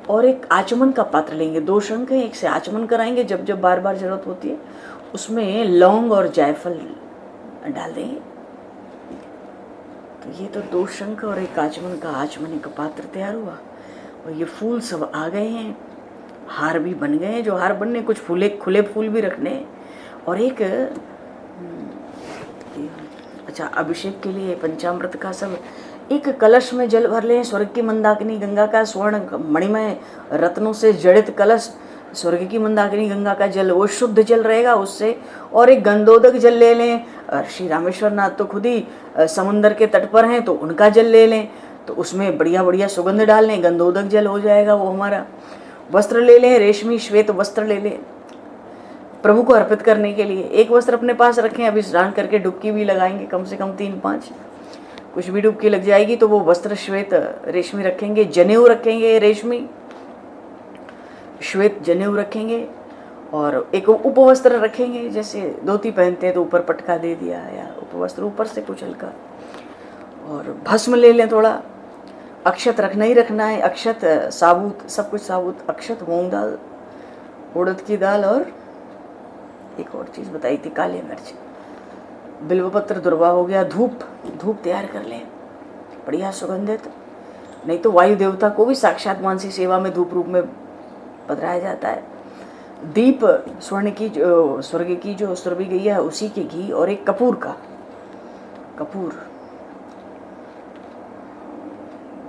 और एक आचमन का पात्र लेंगे, 2 शंख हैं, एक से आचमन कराएंगे जब जब बार बार जरूरत होती है, उसमें लौंग और जायफल डाल देंगे। तो ये तो 2 शंख और एक आचमन का पात्र तैयार हुआ, और ये फूल सब आ गए हैं, हार भी बन गए हैं, जो हार बनने, कुछ खुले फूल भी रखने, और एक अच्छा अभिषेक के लिए पंचामृत का सब, एक कलश में जल भर लें, स्वर्ग की मंदाकिनी गंगा का स्वर्ण मणिमय रत्नों से जड़ित कलश, स्वर्ग की मंदाकिनी गंगा का जल वो शुद्ध जल रहेगा उससे, और एक गंधोदक जल ले लें, श्री रामेश्वर नाथ तो खुद ही समुंदर के तट पर हैं तो उनका जल ले लें, तो उसमें बढ़िया बढ़िया सुगंध डाल लें, गंधोदक जल हो जाएगा वो हमारा। वस्त्र ले लें, रेशमी श्वेत वस्त्र ले लें प्रभु को अर्पित करने के लिए, एक वस्त्र अपने पास रखें, अभी स्नान करके डुबकी भी लगाएंगे, कम से कम 3-5, कुछ भी डुबकी लग जाएगी तो वो वस्त्र श्वेत रेशमी रखेंगे, जनेऊ रखेंगे रेशमी श्वेत जनेऊ रखेंगे, और एक उपवस्त्र रखेंगे, जैसे धोती पहनते हैं तो ऊपर पटका दे दिया, या उपवस्त्र ऊपर से कुछ हल्का, और भस्म ले लें थोड़ा, अक्षत रखना ही रखना है, अक्षत साबुत, सब कुछ साबुत, अक्षत, मूंग दाल, उड़द की दाल, और एक और चीज़ बताई थी काली मिर्च, बिल्वपत्र, दुर्वा हो गया, धूप तैयार कर लें बढ़िया सुगंधित, नहीं तो वायु देवता को भी साक्षात मानसी सेवा में धूप रूप में पधराया जाता है। दीप स्वर्ण की स्वर्ग की जो सुरभि गई है उसी के घी, और एक कपूर,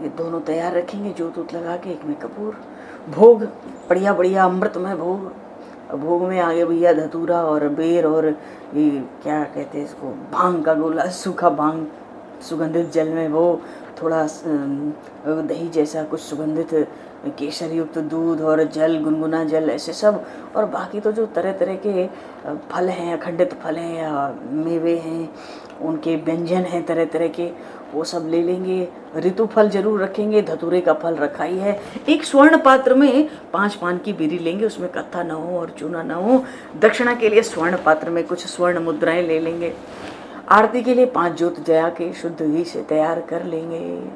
ये दोनों तैयार रखेंगे, जोत लगा के, एक में कपूर, भोग बढ़िया बढ़िया अमृतमय भोग में आगे भैया धतूरा और बेर, और ये क्या कहते हैं इसको, भांग का गोला, सूखा भांग सुगंधित जल में, वो थोड़ा दही जैसा कुछ सुगंधित केसर युक्त दूध और जल, गुनगुना जल, ऐसे सब। और बाकी तो जो तरह तरह के फल हैं, अखंडित फल हैं या मेवे हैं, उनके व्यंजन हैं तरह तरह के, वो सब ले लेंगे। ऋतु फल जरूर रखेंगे, धतूरे का फल रखा ही है। एक स्वर्ण पात्र में 5 पान की बीरी लेंगे, उसमें कत्था न हो और चूना न हो। दक्षिणा के लिए स्वर्ण पात्र में कुछ स्वर्ण मुद्राएं ले लेंगे। आरती के लिए 5 जोत जया के शुद्ध घी से तैयार कर लेंगे।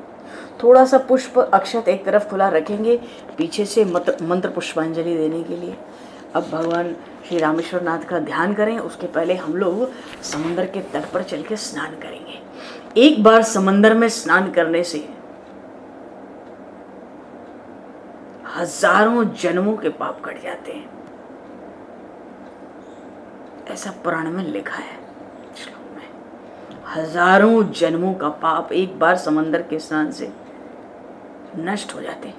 थोड़ा सा पुष्प अक्षत एक तरफ खुला रखेंगे, पीछे से मंत्र पुष्पांजलि देने के लिए। अब भगवान श्री रामेश्वर नाथ का ध्यान करें, उसके पहले हम लोग समंदर के तट पर चल के स्नान करेंगे। एक बार समंदर में स्नान करने से हजारों जन्मों के पाप कट जाते हैं, ऐसा पुराण में लिखा है श्लोक में। हजारों जन्मों का पाप एक बार समंदर के स्नान से नष्ट हो जाते हैं।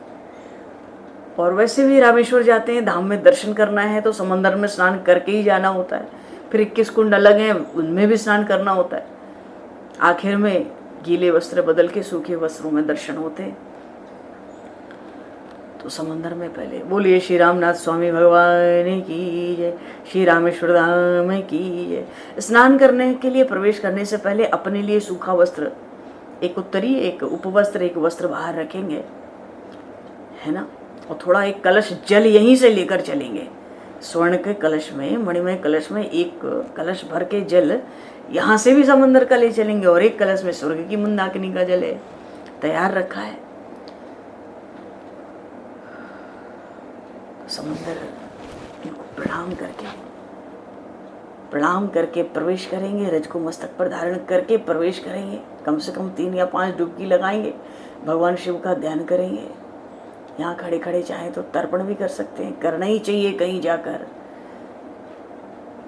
और वैसे भी रामेश्वर जाते हैं, धाम में दर्शन करना है तो समंदर में स्नान करके ही जाना होता है। फिर 21 कुंड अलग हैं, उनमें भी स्नान करना होता है। आखिर में गीले वस्त्र बदल के सूखे वस्त्रों में दर्शन होते हैं। तो समंदर में पहले बोलिए श्री रामनाथ स्वामी भगवान की जय, श्री रामेश्वर धाम की जय। स्नान करने के लिए प्रवेश करने से पहले अपने लिए सूखा वस्त्र, एक उत्तरी, एक उपवस्त्र, एक वस्त्र बाहर रखेंगे, है ना। और थोड़ा एक कलश जल यहीं से लेकर चलेंगे। स्वर्ण के कलश में, मणिमय कलश में एक कलश भर के जल यहाँ से भी समंदर का ले चलेंगे। और एक कलश में स्वर्ग की मंदाकिनी का जल है, तैयार रखा है। समंदर इनको प्रणाम करके प्रवेश करेंगे। रज को मस्तक पर धारण करके प्रवेश करेंगे। कम से कम 3 या 5 डुबकी लगाएंगे। भगवान शिव का ध्यान करेंगे। यहाँ खड़े खड़े चाहे तो तर्पण भी कर सकते हैं, करना ही चाहिए कहीं जाकर।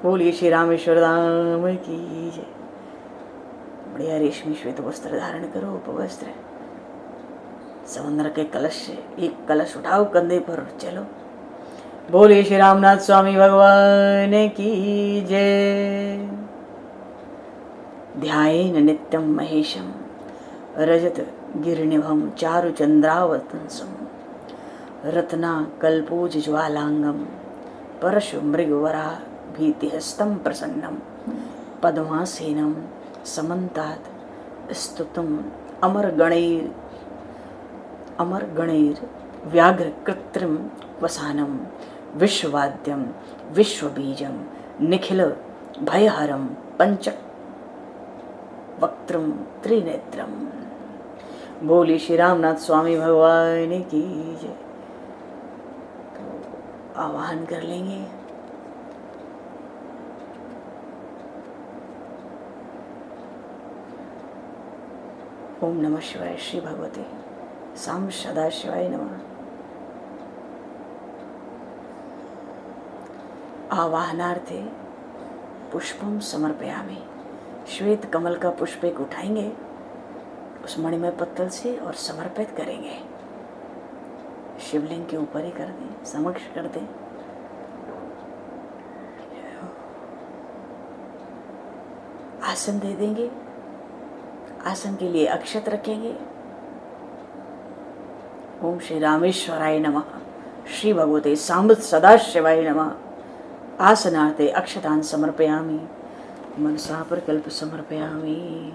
बोलिए श्री रामेश्वर धाम की जय। बढ़िया रेशमी श्वेत वस्त्र धारण करो, उपवस्त्र। समंदर के कलश से एक कलश उठाओ कंधे पर, चलो। बोलिए श्री रामनाथ स्वामी भगवान की जय। ध्यायेन नित्यं महेशं रजत गिरिनिभं चारु चंद्रावतंसं रत्ना कल्पोज ज्वालांगम परशु मृगवरा भीतिहस्तं प्रसन्नं पद्मासेनं समन्तात् स्तुतम् अमरगणैर व्याघ्र कृत्रिम वसानं विश्ववाद्यं विश्वबीजं निखिल भयहरं पंचक वक्त्रम त्रिनेत्रम। बोली श्री रामनाथ स्वामी भगवान की जय। तो आवाहन कर लेंगे। ओम नमः शिवाय। श्री भगवते साम सदा शिवाय नमः। आवाहनार्थे पुष्पम समर्पयामि। श्वेत कमल का पुष्प एक उठाएंगे उस मणिमय पत्तल से और समर्पित करेंगे। शिवलिंग के ऊपर ही कर दें, समक्ष कर दें। आसन दे देंगे। आसन के लिए अक्षत रखेंगे। ओम श्री रामेश्वराय नमः। श्री भगवते सांब सदाशिवाय नमः। आसनार्थे अक्षतान समर्पयामि। मनसा प्रकल्प समर्पयामि।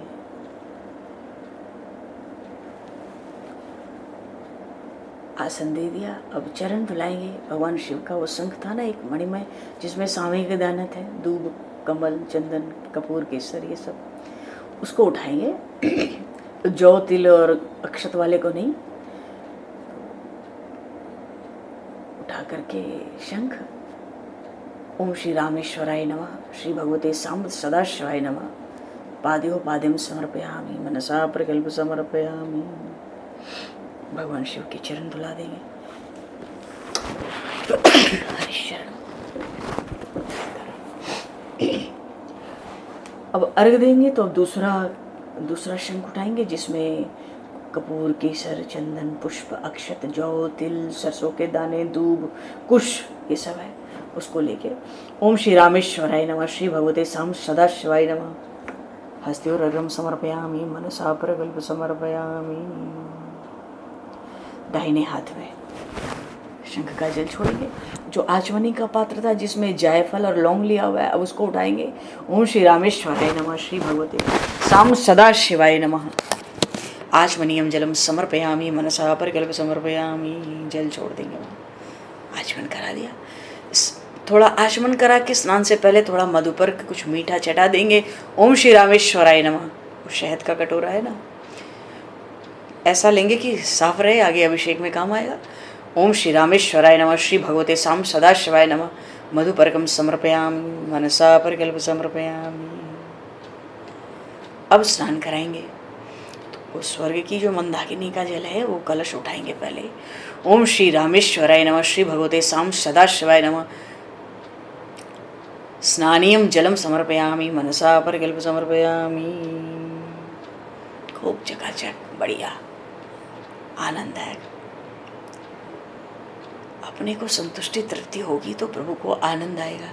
आसन दे दिया। अब चरण धुलाएंगे। भगवान शिव का वो शंख था ना एक मणिमय, जिसमें सांवे के दाने थे, दूब, कमल, चंदन, कपूर, केसर, ये सब, उसको उठाएंगे। जौ, तिल और अक्षत वाले को नहीं, उठा करके शंख। ओम श्री रामेश्वराय नमः। श्री भगवते सांब सदाशिवाय नमः। पाद्यो पाद्यम समर्पयामि। मनसा प्रकल्प समर्पयामि। भगवान शिव के चरण धुला देंगे। अब अर्घ देंगे तो अब दूसरा शंख उठाएंगे, जिसमें कपूर, केसर, चंदन, पुष्प, अक्षत, जौ, तिल, सरसों के दाने, दूब, कुश, ये सब है। उसको लेके ओम श्री रामेश्वराय नमः। श्री भगवते साम सदाशिवाय नमः। हस्त्योरर्घ्यं समर्पयामि। मनसा प्रकल्प समर्पयामि। दाहिने हाथ में शंख का जल छोड़ेंगे। जो आचमनी का पात्र था जिसमें जायफल और लौंग लिया हुआ है, अब उसको उठाएंगे। ओम श्री रामेश्वराय नमः, श्री भगवते साम सदा शिवाय नमः। आचमनीयम जलम समर्पयामी मनसा परिकल्प समर्पयामी। जल छोड़ देंगे वहाँ। आचमन करा दिया। थोड़ा आचमन करा के स्नान से पहले थोड़ा मधु पर कुछ मीठा चटा देंगे। ओम श्री रामेश्वराय नमः। वो शहद का कटोरा है ना, ऐसा लेंगे कि साफ रहे, आगे अभिषेक में काम आएगा। ओम श्री रामेश्वराय नमः, श्री भगवते साम सदा शिवाय नमः। मधुपर्कम समर्पयामि मनसा परिकल्प समर्पयामि। अब स्नान कराएंगे। तो वो स्वर्ग की जो मंदाकिनी का जल है वो कलश उठाएंगे पहले। ओम श्री रामेश्वराय नमः, श्री भगवते साम सदा शिवाय नमः। स्नानीयम जलम समर्पयामि मनसा परिकल्प समर्पयामि। खूब चकाचक बढ़िया आनंददायक। अपने को संतुष्टि तृप्ति होगी तो प्रभु को आनंद आएगा।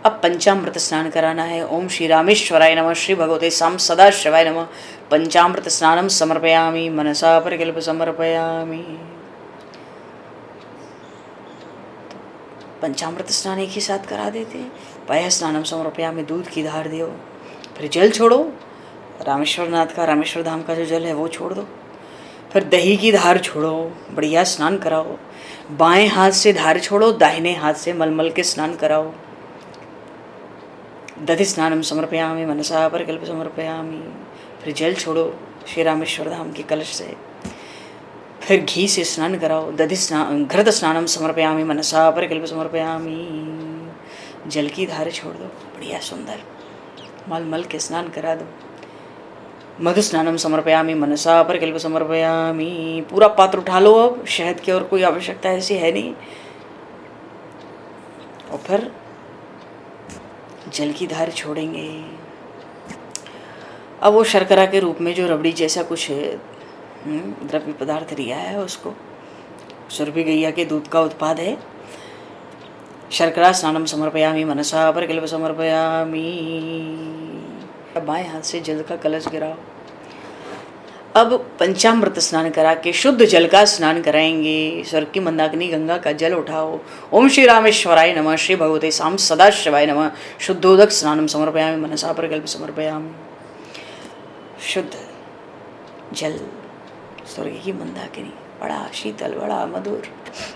अब पंचामृत स्नान कराना है। ओम श्री रामेश्वराय नमः, श्री भगवते साम सदा शिवाय नमः। पंचामृत स्नानम समर्पयामि मनसा परिकल्प समर्पयामि। पंचामृत स्नान एक ही साथ करा देते हैं। पय स्नानम समर्पयामि, दूध की धार दियो। फिर जल छोड़ो, रामेश्वर नाथ का, रामेश्वर धाम का जो जल है वो छोड़ दो। फिर दही की धार छोड़ो, बढ़िया स्नान कराओ। बाएं हाथ से धार छोड़ो, दाहिने हाथ से मलमल के स्नान कराओ। दधि स्नानम समर्पयामि मनसा परिकल्प समर्पयामि। फिर जल छोड़ो श्री रामेश्वर धाम के कलश से। फिर घी से स्नान कराओ। दधि स्नान घृत स्नानम समर्पयामि मनसा परिकल्प समर्पयामि। जल की धार छोड़ दो, बढ़िया सुंदर मलमल के स्नान करा दो। मधु स्नानम समर्पयामि मनसा परिकल्प समर्पयामि। पूरा पात्र उठा लो। अब शहद की और कोई आवश्यकता ऐसी है नहीं। और फिर जल की धार छोड़ेंगे। अब वो शर्करा के रूप में जो रबड़ी जैसा कुछ द्रव्य पदार्थ लिया है उसको, सुरभि गैया के दूध का उत्पाद है। शर्करा स्नानम समर्पयामि मनसा परिकल्प समर्पयामि। बाएं हाथ से जल का कलश गिराओ। अब पंचामृत स्नान करा के शुद्ध जल का स्नान कराएंगे। स्वर्ग की मंदाकिनी गंगा का जल उठाओ। ओम श्री रामेश्वराय नमः, श्री भगवते साम सदा शिवाय नमः। शुद्धोदक स्नानम समर्पयामि मनसा परिकल्प समर्पयामि। शुद्ध जल स्वर्ग की मंदाकिनी, बड़ा शीतल, बड़ा मधुर,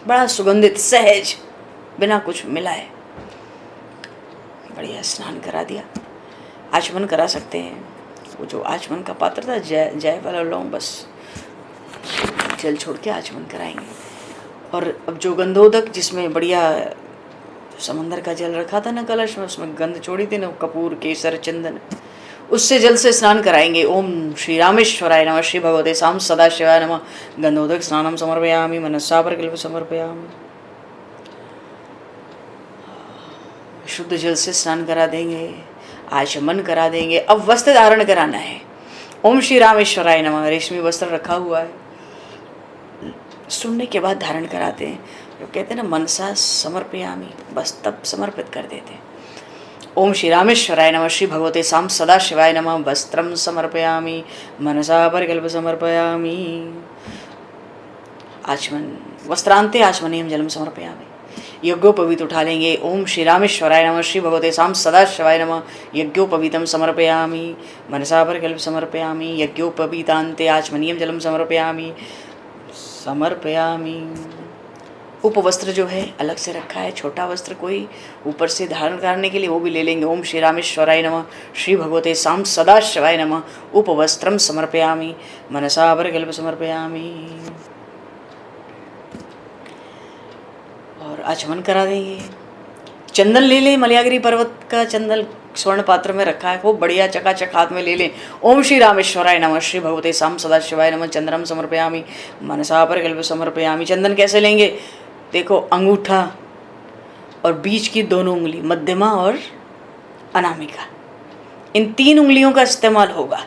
बड़ा सुगंधित, सहज, बिना कुछ मिलाए बढ़िया स्नान करा दिया। आचमन करा सकते हैं। वो जो आचमन का पात्र था जायफल और लौंग, बस जल छोड़ के आचमन कराएंगे। और अब जो गंधोदक जिसमें बढ़िया समंदर का जल रखा था ना कलश में, उसमें गंध छोड़ी थी ना, कपूर केसर चंदन, उससे जल से स्नान कराएंगे। ओम श्री रामेश्वराय नमः, श्री भगवते साम सदा शिवाय नमः। गंधोदक स्नानम समर्पयामि मनसा परिकल्प समर्पयामि। शुद्ध जल से स्नान करा देंगे, आचमन करा देंगे। अब वस्त्र धारण कराना है। ओम श्री रामेश्वराय नमः। रेशमी वस्त्र रखा हुआ है, सुनने के बाद धारण कराते हैं। जो कहते हैं ना मनसा समर्पयामि, बस तब समर्पित कर देते हैं। ओम श्री रामेश्वराय नमः, श्री भगवते साम सदा शिवाय नमः। वस्त्रम समर्पयामि मनसा परिकल्प समर्पयामि। आचमन वस्त्रांते आचमनीयम जलम समर्पयामि। यज्ञोपवीत उठा लेंगे। ओम श्री रामेश्वराय नमः, श्री भगवते साम सदा शिवाय नमः। यज्ञोपवीतम समर्पयामि मनसा परिकल्प समर्पयामि। यज्ञोपवीतांते आचमनीयम जलम समर्पयामि। उपवस्त्र जो है अलग से रखा है, छोटा वस्त्र कोई ऊपर से धारण करने के लिए, वो भी ले लेंगे। ओम श्री रामेश्वराय नमः, श्री भगवते साम सदा शिवाय नमः। उपवस्त्रम समर्पयामि मनसा परिकल्प समर्पयामि। और आचमन करा देंगे। चंदन ले लें, मलयागिरी पर्वत का चंदन स्वर्ण पात्र में रखा है, वो बढ़िया चकाचक हाथ में ले लें। ओम श्री रामेश्वराय नमः, श्री भगवते साम सदा शिवाय नमः। चंदनम समर्पयामि मनसा परिकल्प समर्पयामि। चंदन कैसे लेंगे? देखो, अंगूठा और बीच की दोनों उंगली, मध्यमा और अनामिका, इन 3 उंगलियों का इस्तेमाल होगा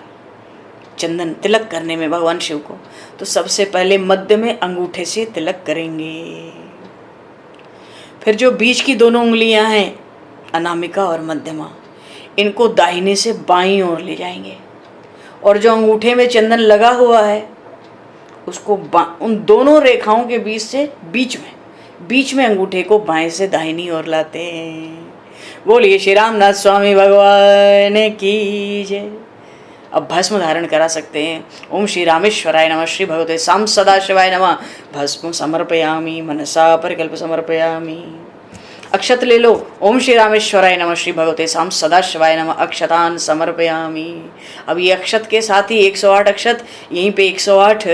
चंदन तिलक करने में भगवान शिव को। तो सबसे पहले मध्य में अंगूठे से तिलक करेंगे। फिर जो बीच की दोनों उंगलियां हैं, अनामिका और मध्यमा, इनको दाहिने से बाईं ओर ले जाएंगे। और जो अंगूठे में चंदन लगा हुआ है उसको उन दोनों रेखाओं के बीच में अंगूठे को बाएं से दाहिनी ओर लाते हैं। बोलिए श्री रामनाथ स्वामी भगवान की जय। अब भस्म धारण करा सकते हैं। ओम श्री रामेश्वराय नमः, श्री भगवते साम सदाशिवाय नमः। भस्म समर्पयामि, मनसा परिकल्प समर्पयामि। अक्षत ले लो। ओम श्री रामेश्वराय नमः, श्री भगवते साम सदाशिवाय नमः। अक्षतान समर्पयामि। अब ये अक्षत के साथ ही 108 अक्षत, यहीं पे 108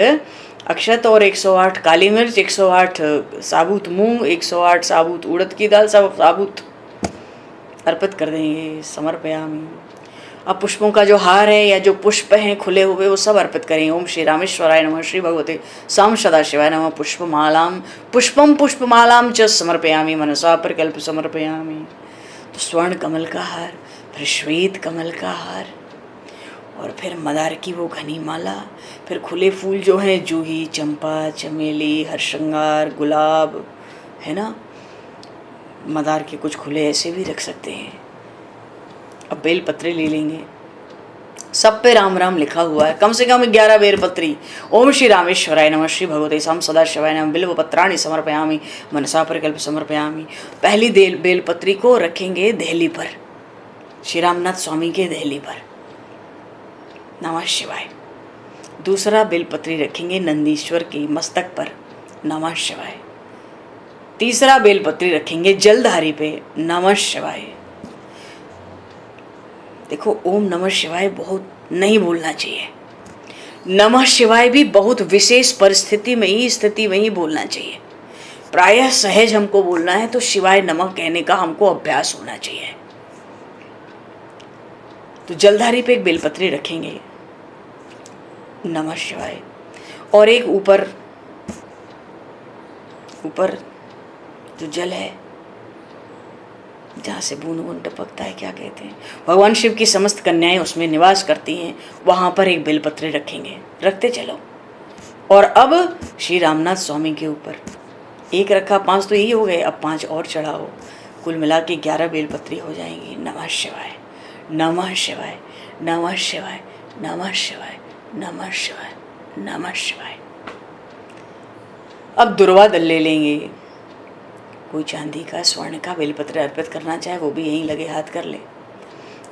अक्षत और 108 काली मिर्च, 108 साबुत मूंग, 108 साबुत उड़द की दाल, सब साबुत अर्पित कर देंगे। समर्पयामि। अब पुष्पों का जो हार है या जो पुष्प हैं खुले हुए, वो सब अर्पित करेंगे। ओम श्री रामेश्वराय नमः, श्री भगवते साम सदाशिवाय नमः। पुष्पम पुष्पमालाम च समर्पयामि, मनसा परिकल्प समर्पयामि। तो स्वर्ण कमल का हार, फिर श्वेत कमल का हार, और फिर मदार की वो घनी माला, फिर खुले फूल जो हैं जूही, चंपा, चमेली, हरश्रृंगार, गुलाब, है ना। मदार के कुछ खुले ऐसे भी रख सकते हैं। अब बेलपत्री ले लेंगे, सब पे राम राम लिखा हुआ है, कम से कम 11 बेलपत्री। ओम श्री रामेश्वराय नमः, श्री भगवते साम सदाशिवाय नमः। बिल्व पत्राणि समर्पयामि, मनसा परिकल्प समर्पयामि। पहली बेलपत्री को रखेंगे दहली पर, श्री रामनाथ स्वामी के दहली पर, नमः शिवाय। दूसरा बेलपत्री रखेंगे नंदीश्वर के मस्तक पर, नमः शिवाय। तीसरा बेलपत्री रखेंगे जलधारी पे, नमः शिवाय। देखो, ओम नमः शिवाय बहुत नहीं बोलना चाहिए। नमः शिवाय भी बहुत विशेष परिस्थिति में ही, स्थिति में ही बोलना चाहिए। प्रायः सहज हमको बोलना है तो शिवाय नमः कहने का हमको अभ्यास होना चाहिए। तो जलधारी पे एक बेलपत्री रखेंगे, नमः शिवाय, और एक ऊपर जो जल है जहाँ से बूंद बूंद टपकता है, क्या कहते हैं, भगवान शिव की समस्त कन्याएं उसमें निवास करती हैं, वहाँ पर एक बेलपत्री रखेंगे। रखते चलो। और अब श्री रामनाथ स्वामी के ऊपर एक रखा, 5 तो यही हो गए, अब 5 और चढ़ाओ, कुल मिला के 11 बेलपत्री हो जाएंगी। नमः शिवाय, नमः शिवाय, नमः शिवाय, नमः शिवाय, नमः शिवाय, नमः शिवाय। अब दुर्वा दल ले लेंगे, कोई चांदी का, स्वर्ण का बेलपत्र अर्पित करना चाहे वो भी यहीं लगे हाथ कर ले।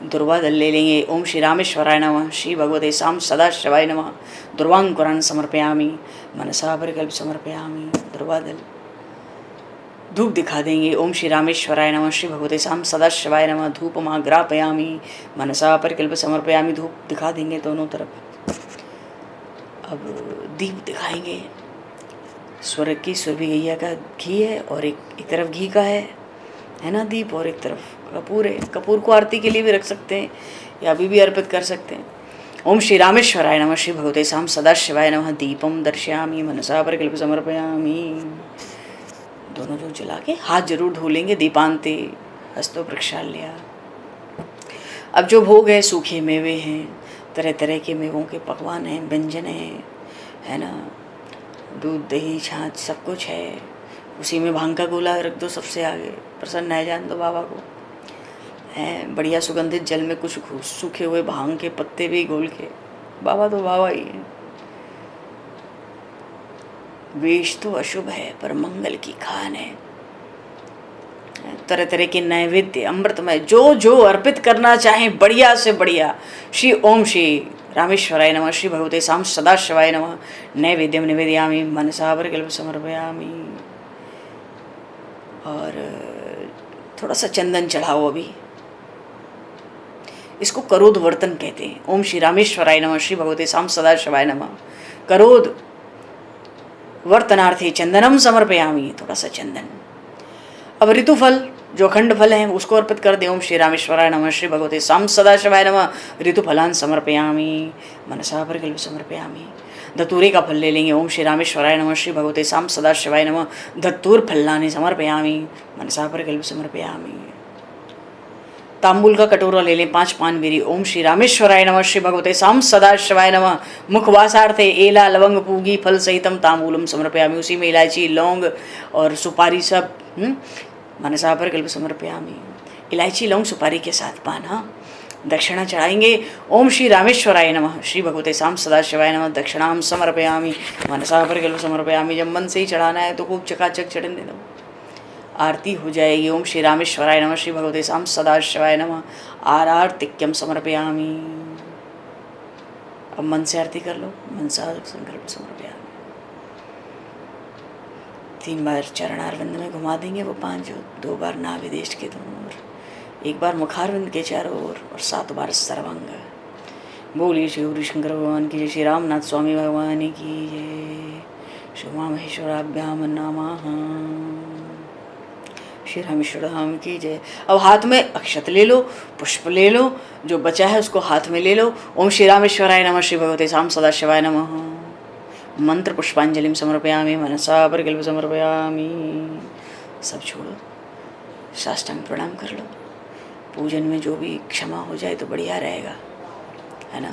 दुर्वा दल ले लेंगे। ओम श्री रामेश्वराय नमः, श्री भगवते साम सदाशिवाय नमः। दुर्वांकुरान समर्पयामि, मनसा परिकल्प समर्पयामि। दुर्वा दल। धूप दिखा देंगे। ओम श्री रामेश्वराय नमः, श्री भगवते साम सदाशिवाय नमः। धूपमा ग्रापयामि, मनसा परिकल्प समर्पयामि। धूप दिखा देंगे दोनों तरफ। अब दीप दिखाएंगे। स्वर्ग की सुरभि गैया का घी है और एक तरफ घी का है ना दीप, और एक तरफ कपूर है। कपूर को आरती के लिए भी रख सकते हैं या अभी भी अर्पित कर सकते हैं। ओम श्री रामेश्वराय नमः, श्री भगवते साम सदाशिवाय नमः। दीपम दर्शयामि, मनसा परिकल्प समर्पयामि। दोनों जो जला के हाथ जरूर धो लेंगे। दीपांते हस्तो प्रक्षाल्य। अब जो भोग है, सूखे मेवे हैं, तरह तरह के मेवों के पकवान हैं, व्यंजन हैं, है ना, दूध दही छाछ सब कुछ है। उसी में भांग का गोला रख दो सबसे आगे, प्रसन्न है जान दो बाबा को। है बढ़िया सुगंधित जल में कुछ सूखे हुए भांग के पत्ते भी घोल के, बाबा तो बाबा ही है। वेश तो अशुभ है पर मंगल की खान है। तरह तरह के नैवेद्य अमृतमय जो जो अर्पित करना चाहें, बढ़िया से बढ़िया। श्री ओम श्री रामेश्वराय नमः, श्री भगवते साम सदाशिवाय नमः। नैवेद्यम निवेदयामि, मनसा परिकल्प समर्पयामि। और थोड़ा सा चंदन चढ़ाओ अभी। इसको करोद वर्तन कहते हैं। ओम श्री रामेश्वराय नमः, श्री भगवते साम सदाशिवाय नमः। करोद वर्तनार्थे चंदनम समर्पयामि, थोड़ा सा चंदन। अब ऋतुफल जो अखंड फल है उसको अर्पित कर दे। ओम श्री रामेश्वराय नमः, श्री भगवते साम सदाशिवाय नमः। ऋतुफलान समर्पयामि, मनसा परिकल्प समर्पयामि। धतूरे का फल ले लेंगे। ओम श्री रामेश्वराय नमः, श्री भगवते साम सदाशिवाय नमः। धतूर फलानि समर्पयामि, मनसा परिकल्प समर्पयामि। तांबूल का कटोरा ले लें, 5 पान बीरी। ओम श्री रामेश्वराय नमः, श्री भगवते साम सदाशिवाय नमः। मुखवासार्थे एला लवंग पूगी फल सहितम तांबूलम समर्पयामि। उसी में इलायची लौंग और सुपारी सब मनसा परिकल्प समर्पयामि। इलायची लौंग सुपारी के साथ पान, हाँ, दक्षिणा चढ़ाएंगे। ओम श्री रामेश्वराय नमः, श्री भगवते साम सदाशिवाय नमः। दक्षिणाम समर्पयामि मनसा परिकल्प समर्पयामि। जब मन से ही चढ़ाना है तो खूब चकाचक चढ़ने दो, आरती हो जाएगी। ओम श्री रामेश्वराय नमः, श्री भगवते साम सदाशिवाय नमः। आरतिक्यम समर्पयामि। अब मन से आरती कर लो, मनसा संकल्प समर्पयामि। 3 बार चरणारविंद में घुमा देंगे वो 5 जोत, 2 बार नाभिदेश के दोनों ओर, 1 बार मुखारविंद के चारों ओर और 7 बार सर्वांग। बोलिए श्री गौरी शंकर भगवान की जय, श्री रामनाथ स्वामी भगवान की जय। श्री उमा महेश्वराभ्याम नमः, श्री रामेश्वर धाम की जय। अब हाथ में अक्षत ले लो, पुष्प ले लो, जो बचा है उसको हाथ में ले लो। ओम श्री रामेश्वराय नमः, श्री भगवते साम सदाशिवाय नमः। मंत्र पुष्पांजलिम समर्पयामि मनसा परिकल्प समर्पयामि। सब छोड़ो, साष्टांग प्रणाम कर लो। पूजन में जो भी क्षमा हो जाए तो बढ़िया रहेगा, है ना।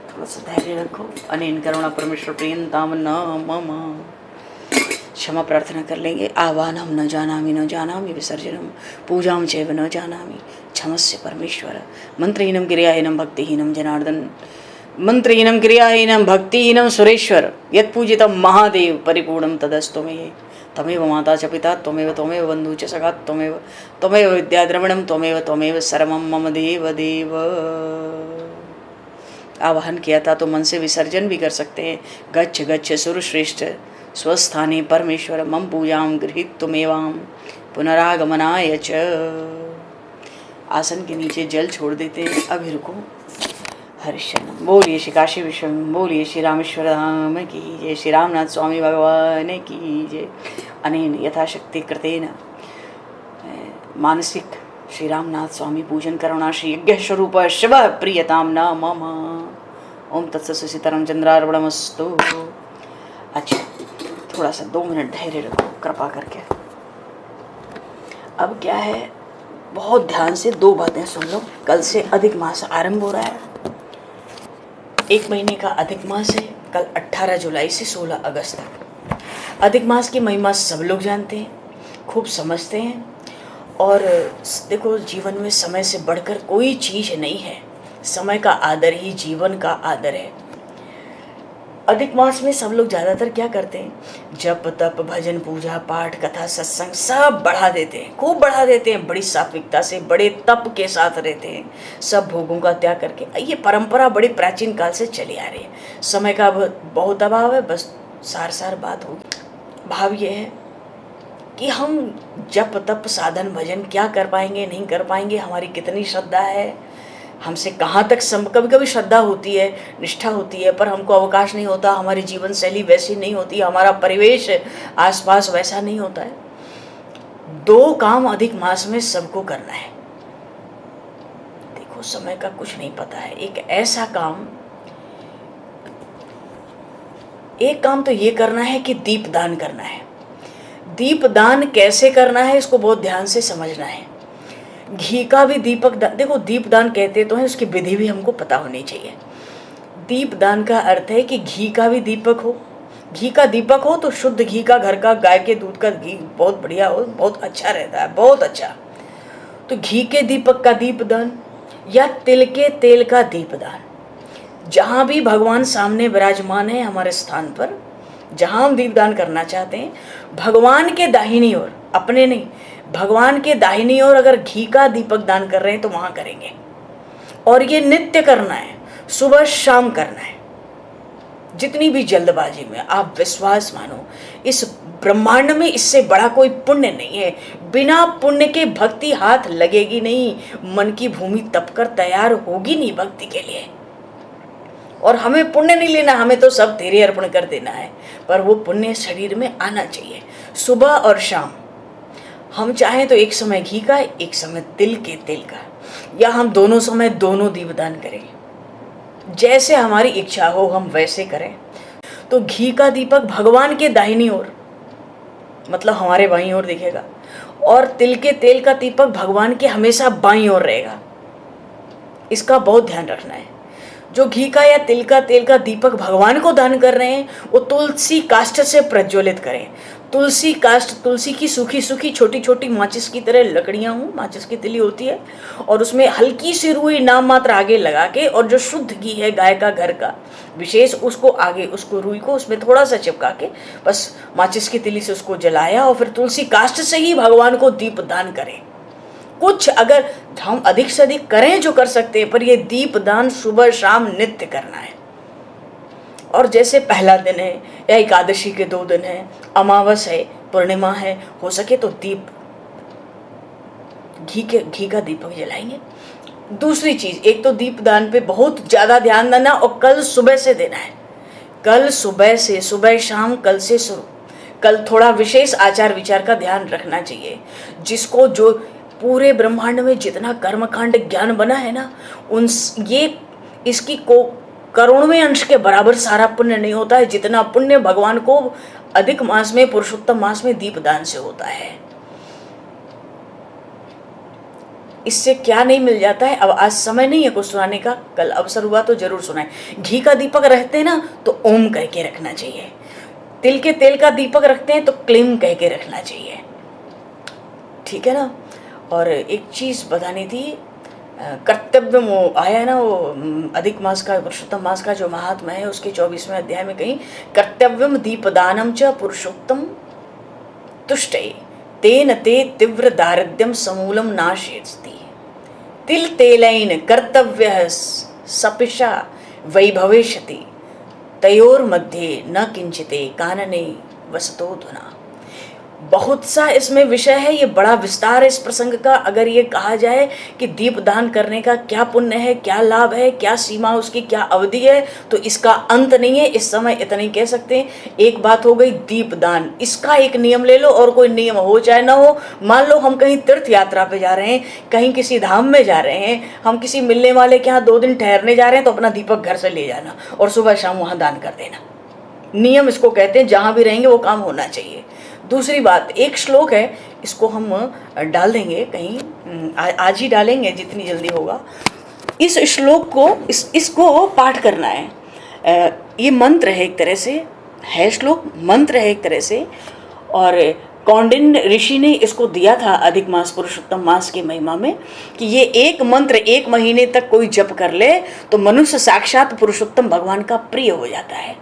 थोड़ा सा धैर्य रखो। अनेन करुणा परमेश्वर प्रियंताम न मम। क्षमा प्रार्थना कर लेंगे। आह्वानम न जानामि विसर्जनम पूजाम चैव न जानामि क्षमस्य परमेश्वर। मंत्रहीनम क्रियाहीनम भक्तिहीनम जनार्दन, मंत्रहीनम क्रियाहीनम भक्तिहीनम सुरेश्वर। यत् पूजितम महादेव परिपूर्णम तदस्तु मे। त्वमेव माता च पिता त्वमेव बंधु च सखा त्वमेव विद्या द्रविणम त्वमेव सर्वम मम देव देव। आवाहन किया था तो मन से विसर्जन भी कर सकते हैं। गच्छ गच्छ सुरश्रेष्ठ स्वस्थाने परमेश्वर मम पूजाम गृहीत तुमेवाम पुनरागमनाय च। आसन के नीचे जल छोड़ देते हैं। अभी रुको। हरिश्चंद्र। बोलिए श्री काशी विश्वनाथ, बोलिए श्री रामेश्वर धाम की जय, श्री रामनाथ स्वामी भगवान की जय। अनेन यथाशक्ति कृतेन मानसिक श्री रामनाथ स्वामी पूजन करुणा श्री यज्ञ स्वरूप शिव प्रियताम न मम। ओम तत्सत् सीताराम चंद्रार्पणमस्तु। अच्छा, थोड़ा सा 2 मिनट धैर्य रखो कृपा करके। अब क्या है, बहुत ध्यान से 2 बातें सुन लो। कल से अधिक मास आरंभ हो रहा है। 1 महीने का अधिक मास है। कल 18 जुलाई से 16 अगस्त तक। अधिक मास की महिमा सब लोग जानते हैं, खूब समझते हैं। और देखो, जीवन में समय से बढ़कर कोई चीज़ नहीं है। समय का आदर ही जीवन का आदर है। अधिक मास में सब लोग ज़्यादातर क्या करते हैं, जप तप भजन पूजा पाठ कथा सत्संग सब बढ़ा देते हैं, खूब बढ़ा देते हैं। बड़ी सात्विकता से बड़े तप के साथ रहते हैं, सब भोगों का त्याग करके। ये परंपरा बड़ी प्राचीन काल से चली आ रही है। समय का बहुत अभाव है। बस सार बात होगी। भाव ये है कि हम जप तप साधन भजन क्या कर पाएंगे, नहीं कर पाएंगे, हमारी कितनी श्रद्धा है, हमसे कहाँ तक कभी कभी श्रद्धा होती है, निष्ठा होती है, पर हमको अवकाश नहीं होता। हमारी जीवन शैली वैसी नहीं होती, हमारा परिवेश आसपास वैसा नहीं होता है। 2 काम अधिक मास में सबको करना है। देखो, समय का कुछ नहीं पता है। एक काम तो ये करना है कि दीपदान करना है। दीपदान कैसे करना है इसको बहुत ध्यान से समझना है। घी का भी दीपक देखो, दीपदान कहते तो हैं, उसकी विधि भी हमको पता होनी चाहिए। दीपदान का अर्थ है कि घी का भी दीपक हो। घी का दीपक हो तो शुद्ध घी का, घर का, गाय के दूध का घी बहुत बढ़िया हो, बहुत अच्छा रहता है, बहुत अच्छा। तो घी के दीपक का दीपदान या तिल के तेल का दीपदान। जहाँ भी भगवान सामने विराजमान है हमारे स्थान पर, जहाँ हम दीपदान करना चाहते हैं, भगवान के दाहिनी ओर, अपने नहीं, भगवान के दाहिनी ओर अगर घी का दीपक दान कर रहे हैं तो वहाँ करेंगे। और ये नित्य करना है, सुबह शाम करना है। जितनी भी जल्दबाजी में, आप विश्वास मानो, इस ब्रह्मांड में इससे बड़ा कोई पुण्य नहीं है। बिना पुण्य के भक्ति हाथ लगेगी नहीं। मन की भूमि तप कर तैयार होगी नहीं भक्ति के लिए। और हमें पुण्य नहीं लेना, हमें तो सब तेरे अर्पण कर देना है, पर वो पुण्य शरीर में आना चाहिए। सुबह और शाम हम चाहें तो एक समय घी का, एक समय तिल के तेल का, या हम दोनों समय दोनों दीपदान करें। जैसे हमारी इच्छा हो हम वैसे करें। तो घी का दीपक भगवान के दाहिनी ओर, मतलब हमारे बाईं ओर दिखेगा, और तिल के तेल का दीपक भगवान के हमेशा बाईं ओर रहेगा। इसका बहुत ध्यान रखना है। जो घी का या तिल का तेल का दीपक भगवान को दान कर रहे हैं वो तुलसी काष्ठ से प्रज्वलित करें। तुलसी काष्ठ, तुलसी की सूखी सूखी छोटी छोटी माचिस की तरह लकड़ियां हूँ, माचिस की तिली होती है, और उसमें हल्की सी रुई नाम मात्र आगे लगा के, और जो शुद्ध घी है गाय का घर का विशेष, उसको आगे, उसको रुई को उसमें थोड़ा सा चिपका के बस माचिस की तिली से उसको जलाया, और फिर तुलसी काष्ठ से ही भगवान को दीप दान करें। कुछ अगर हम अधिक से अधिक करें जो कर सकते हैं, पर ये दीप दान सुबह शाम नित्य करना है। और जैसे पहला दिन है या एकादशी के 2 दिन है, अमावस है, पूर्णिमा है, हो सके तो दीप घी का दीपक जलाएंगे। दूसरी चीज, एक तो दीप दान पे बहुत ज्यादा ध्यान देना, और कल सुबह से देना है। कल सुबह से, सुबह शाम कल से शुरू। कल थोड़ा विशेष आचार विचार का ध्यान रखना चाहिए। जिसको जो पूरे ब्रह्मांड में जितना कर्मकांड ज्ञान बना है ना, उन ये इसकी को करोड़वें अंश के बराबर सारा पुण्य नहीं होता है जितना पुण्य भगवान को अधिक मास में, पुरुषोत्तम मास में दीपदान से होता है। इससे क्या नहीं मिल जाता है। अब आज समय नहीं है कुछ सुनाने का, कल अवसर हुआ तो जरूर सुनाए। घी का दीपक रहते हैं ना तो ओम कह के रखना चाहिए। तिल के तेल का दीपक रखते हैं तो क्लीम कह के रखना चाहिए, ठीक है ना। और एक चीज बतानी थी, कर्तव्य वो आया है ना, वो अधिक मास का, पुरुषोत्तम मास का जो महात्मा है, उसके 24वें अध्याय में कहीं कर्तव्यम दीपदानम च पुरुषोत्तम तुष्टे तेन ते तीव्र दारिद्र्यम समूलम नाशयति। तिल तेलैन कर्तव्य सपिशा वैभवेशति तयोर मध्ये न किंचिते कानने वसतो धुना। बहुत सा इसमें विषय है, ये बड़ा विस्तार है इस प्रसंग का। अगर ये कहा जाए कि दीप दान करने का क्या पुण्य है, क्या लाभ है, क्या सीमा उसकी, क्या अवधि है, तो इसका अंत नहीं है। इस समय इतना ही कह सकते हैं। एक बात हो गई दीप दान, इसका एक नियम ले लो, और कोई नियम हो चाहे ना हो। मान लो हम कहीं तीर्थ यात्रा पे जा रहे हैं, कहीं किसी धाम में जा रहे हैं, हम किसी मिलने वाले के यहाँ 2 दिन ठहरने जा रहे हैं, तो अपना दीपक घर से ले जाना और सुबह शाम वहाँ दान कर देना। नियम इसको कहते हैं, जहाँ भी रहेंगे वो काम होना चाहिए। दूसरी बात, एक श्लोक है, इसको हम डाल देंगे कहीं, आज ही डालेंगे जितनी जल्दी होगा। इस श्लोक को इसको पाठ करना है। ये मंत्र है एक तरह से, है श्लोक, मंत्र है एक तरह से। और कौंडिन्य ऋषि ने इसको दिया था अधिक मास, पुरुषोत्तम मास की महिमा में, कि ये एक मंत्र 1 महीने तक कोई जप कर ले तो मनुष्य साक्षात पुरुषोत्तम भगवान का प्रिय हो जाता है।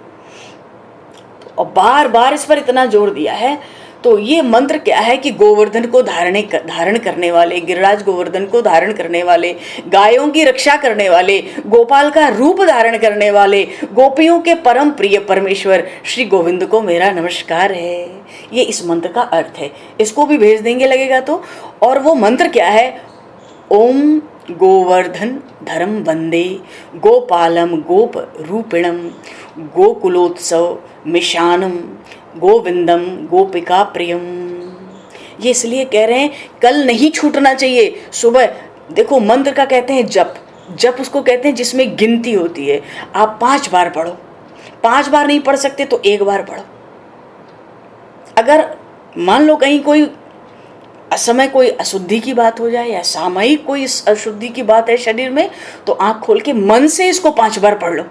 और बार बार इस पर इतना जोर दिया है। तो ये मंत्र क्या है कि गोवर्धन को धारण करने वाले, गिरिराज गोवर्धन को धारण करने वाले, गायों की रक्षा करने वाले, गोपाल का रूप धारण करने वाले, गोपियों के परम प्रिय परमेश्वर श्री गोविंद को मेरा नमस्कार है। ये इस मंत्र का अर्थ है। इसको भी भेज देंगे लगेगा तो। और वो मंत्र क्या है? ओम गोवर्धन धर्म वंदे गोपालम गोप रूपिणम गोकुलोत्सव मिशानम गोविंदम गोपिका प्रियम। ये इसलिए कह रहे हैं कल नहीं छूटना चाहिए। सुबह देखो, मंत्र का कहते हैं जप, जप उसको कहते हैं जिसमें गिनती होती है। आप 5 बार पढ़ो, 5 बार नहीं पढ़ सकते तो 1 बार पढ़ो। अगर मान लो कहीं कोई असमय कोई अशुद्धि की बात हो जाए या सामयिक कोई अशुद्धि की बात है शरीर में, तो आंख खोल के मन से इसको 5 बार पढ़ लो।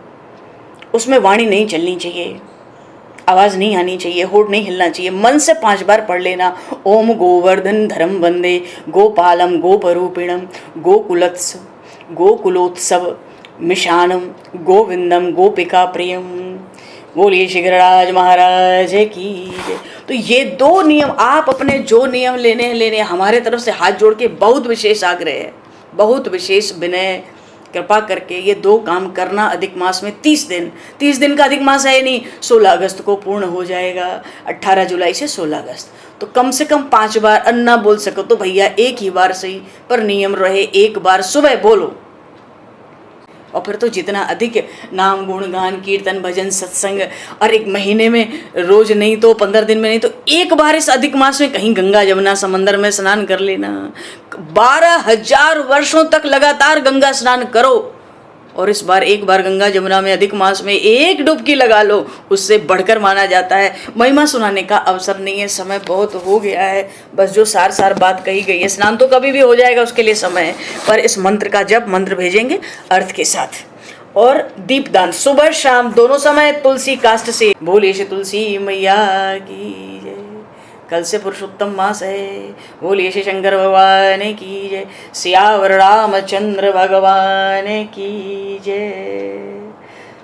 उसमें वाणी नहीं चलनी चाहिए, आवाज नहीं आनी चाहिए, होठ नहीं हिलना चाहिए। मन से 5 बार पढ़ लेना। ओम गोवर्धन धर्म वंदे गोपालम गोपरूपिणम गोकुलोत्सव मिशानम गोविंदम गोपिका प्रियम। बोलिए श्री गिरिराज महाराज की जय। तो ये 2 नियम आप अपने जो नियम लेने हमारे तरफ से हाथ जोड़ के बहुत विशेष आग्रह है, बहुत विशेष विनय, कृपा करके ये 2 काम करना। अधिक मास में 30 दिन का अधिक मास है नहीं, 16 अगस्त को पूर्ण हो जाएगा। 18 जुलाई से 16 अगस्त, तो कम से कम 5 बार। अन्ना बोल सको तो भैया 1 ही बार सही, पर नियम रहे 1 बार सुबह बोलो। और फिर तो जितना अधिक नाम गुणगान कीर्तन भजन सत्संग, और 1 महीने में रोज नहीं तो 15 दिन में नहीं तो 1 बार इस अधिक मास में कहीं गंगा जमुना समंदर में स्नान कर लेना। 12,000 वर्षों तक लगातार गंगा स्नान करो, और इस बार 1 बार गंगा जमुना में अधिक मास में 1 डुबकी लगा लो, उससे बढ़कर माना जाता है। महिमा सुनाने का अवसर नहीं है, समय बहुत हो गया है। बस जो सार बात कही गई है, स्नान तो कभी भी हो जाएगा, उसके लिए समय है। पर इस मंत्र का जप, मंत्र भेजेंगे अर्थ के साथ। और दीपदान सुबह शाम दोनों समय तुलसी काष्ठ से। बोलिए श्री तुलसी मैया की जय। कल से पुरुषोत्तम मास है। बोलिए श्री शंकर भगवान की जय, सियावर रामचंद्र भगवान की जय।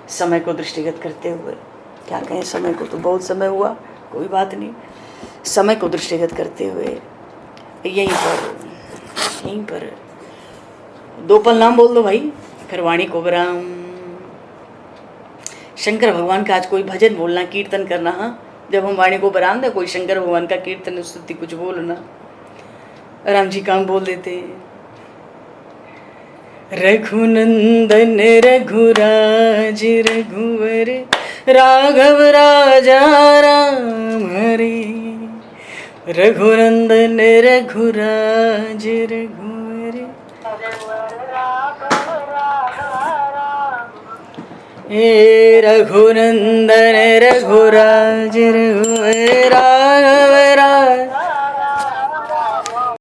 समय को दृष्टिगत करते हुए क्या कहें, समय को तो बहुत समय हुआ, कोई बात नहीं। समय को दृष्टिगत करते हुए यहीं पर 2 पल नाम बोल दो भाई, फिर वाणी को विराम। शंकर भगवान का आज कोई भजन बोलना, कीर्तन करना। हाँ, जब हम वाणी को विराम दे, कोई शंकर भगवान का कीर्तन स्तुति कुछ बोलना। राम जी काम बोल देते हैं। रघुनंदन रघुराज रघुवर राघव राजा राम हरे। रघुनंदन रघुराज रघुवर हे रघुनंदन रघुराज रघुवर राघव राज